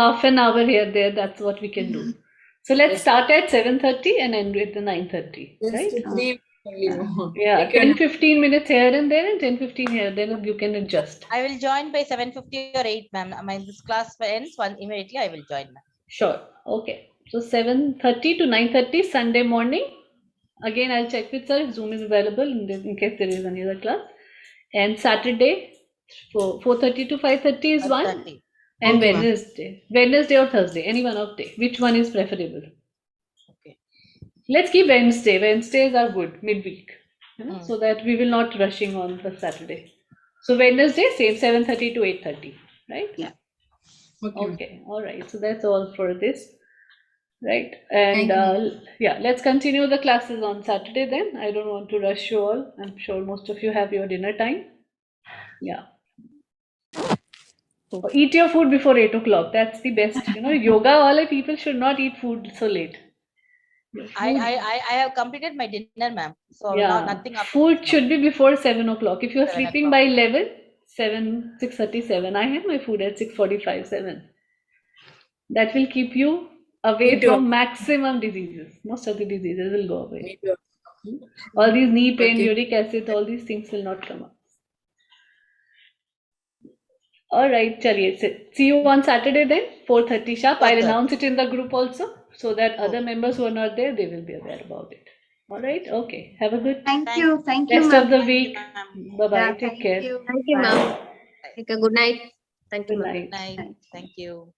Half an hour here, there, that's what we can do. So let's start at 7:30 and end with the 9:30, right? Yeah, 10-15 minutes here and there, and 10-15 here, then you can adjust. I will join by 7:50 or 8, ma'am. I mean, this class ends immediately. I will join, ma'am. Sure. Okay. So 7:30 to 9:30 Sunday morning. Again, I'll check with sir if Zoom is available in case there is any other class. And Saturday, 4:30 to 5:30 is one. 5:30. And Okay, ma'am. Wednesday or Thursday, any one of day. Which one is preferable? Okay. Let's keep Wednesday. Wednesdays are good, midweek, Hmm. so that we will not rushing on the Saturday. So Wednesday, same 7:30 to 8:30, right? Okay, ma'am. Okay, all right. So that's all for this, right? And Thank you. yeah, let's continue the classes on Saturday then. I don't want to rush you all. I'm sure most of you have your dinner time. Yeah. Eat your food before 8 o'clock. That's the best. Yoga wale people should not eat food so late. Your food, I have completed my dinner, ma'am. So yeah, nothing after food this now. should be before 7 o'clock. If you are 7 sleeping o'clock. by 11, 6:37. I have my food at 6:45, 7. That will keep you away Me too. from maximum diseases. Most of the diseases will go away. Me too. All these knee pain, Okay. uric acid, all these things will not come up. All right, chaliye. See you on Saturday then, 4:30 sharp. I'll 4:30. announce it in the group also, so that other Okay. members who are not there, they will be aware about it. All right, okay. Have a good Thank Thank you. Thank you, rest ma'am. of the Thank you, week. ma'am. Bye bye. Yeah, Take thank care. you. Thank you, Bye. ma'am. Take a good night. Thank you, Good ma'am. night. Night. Thank you.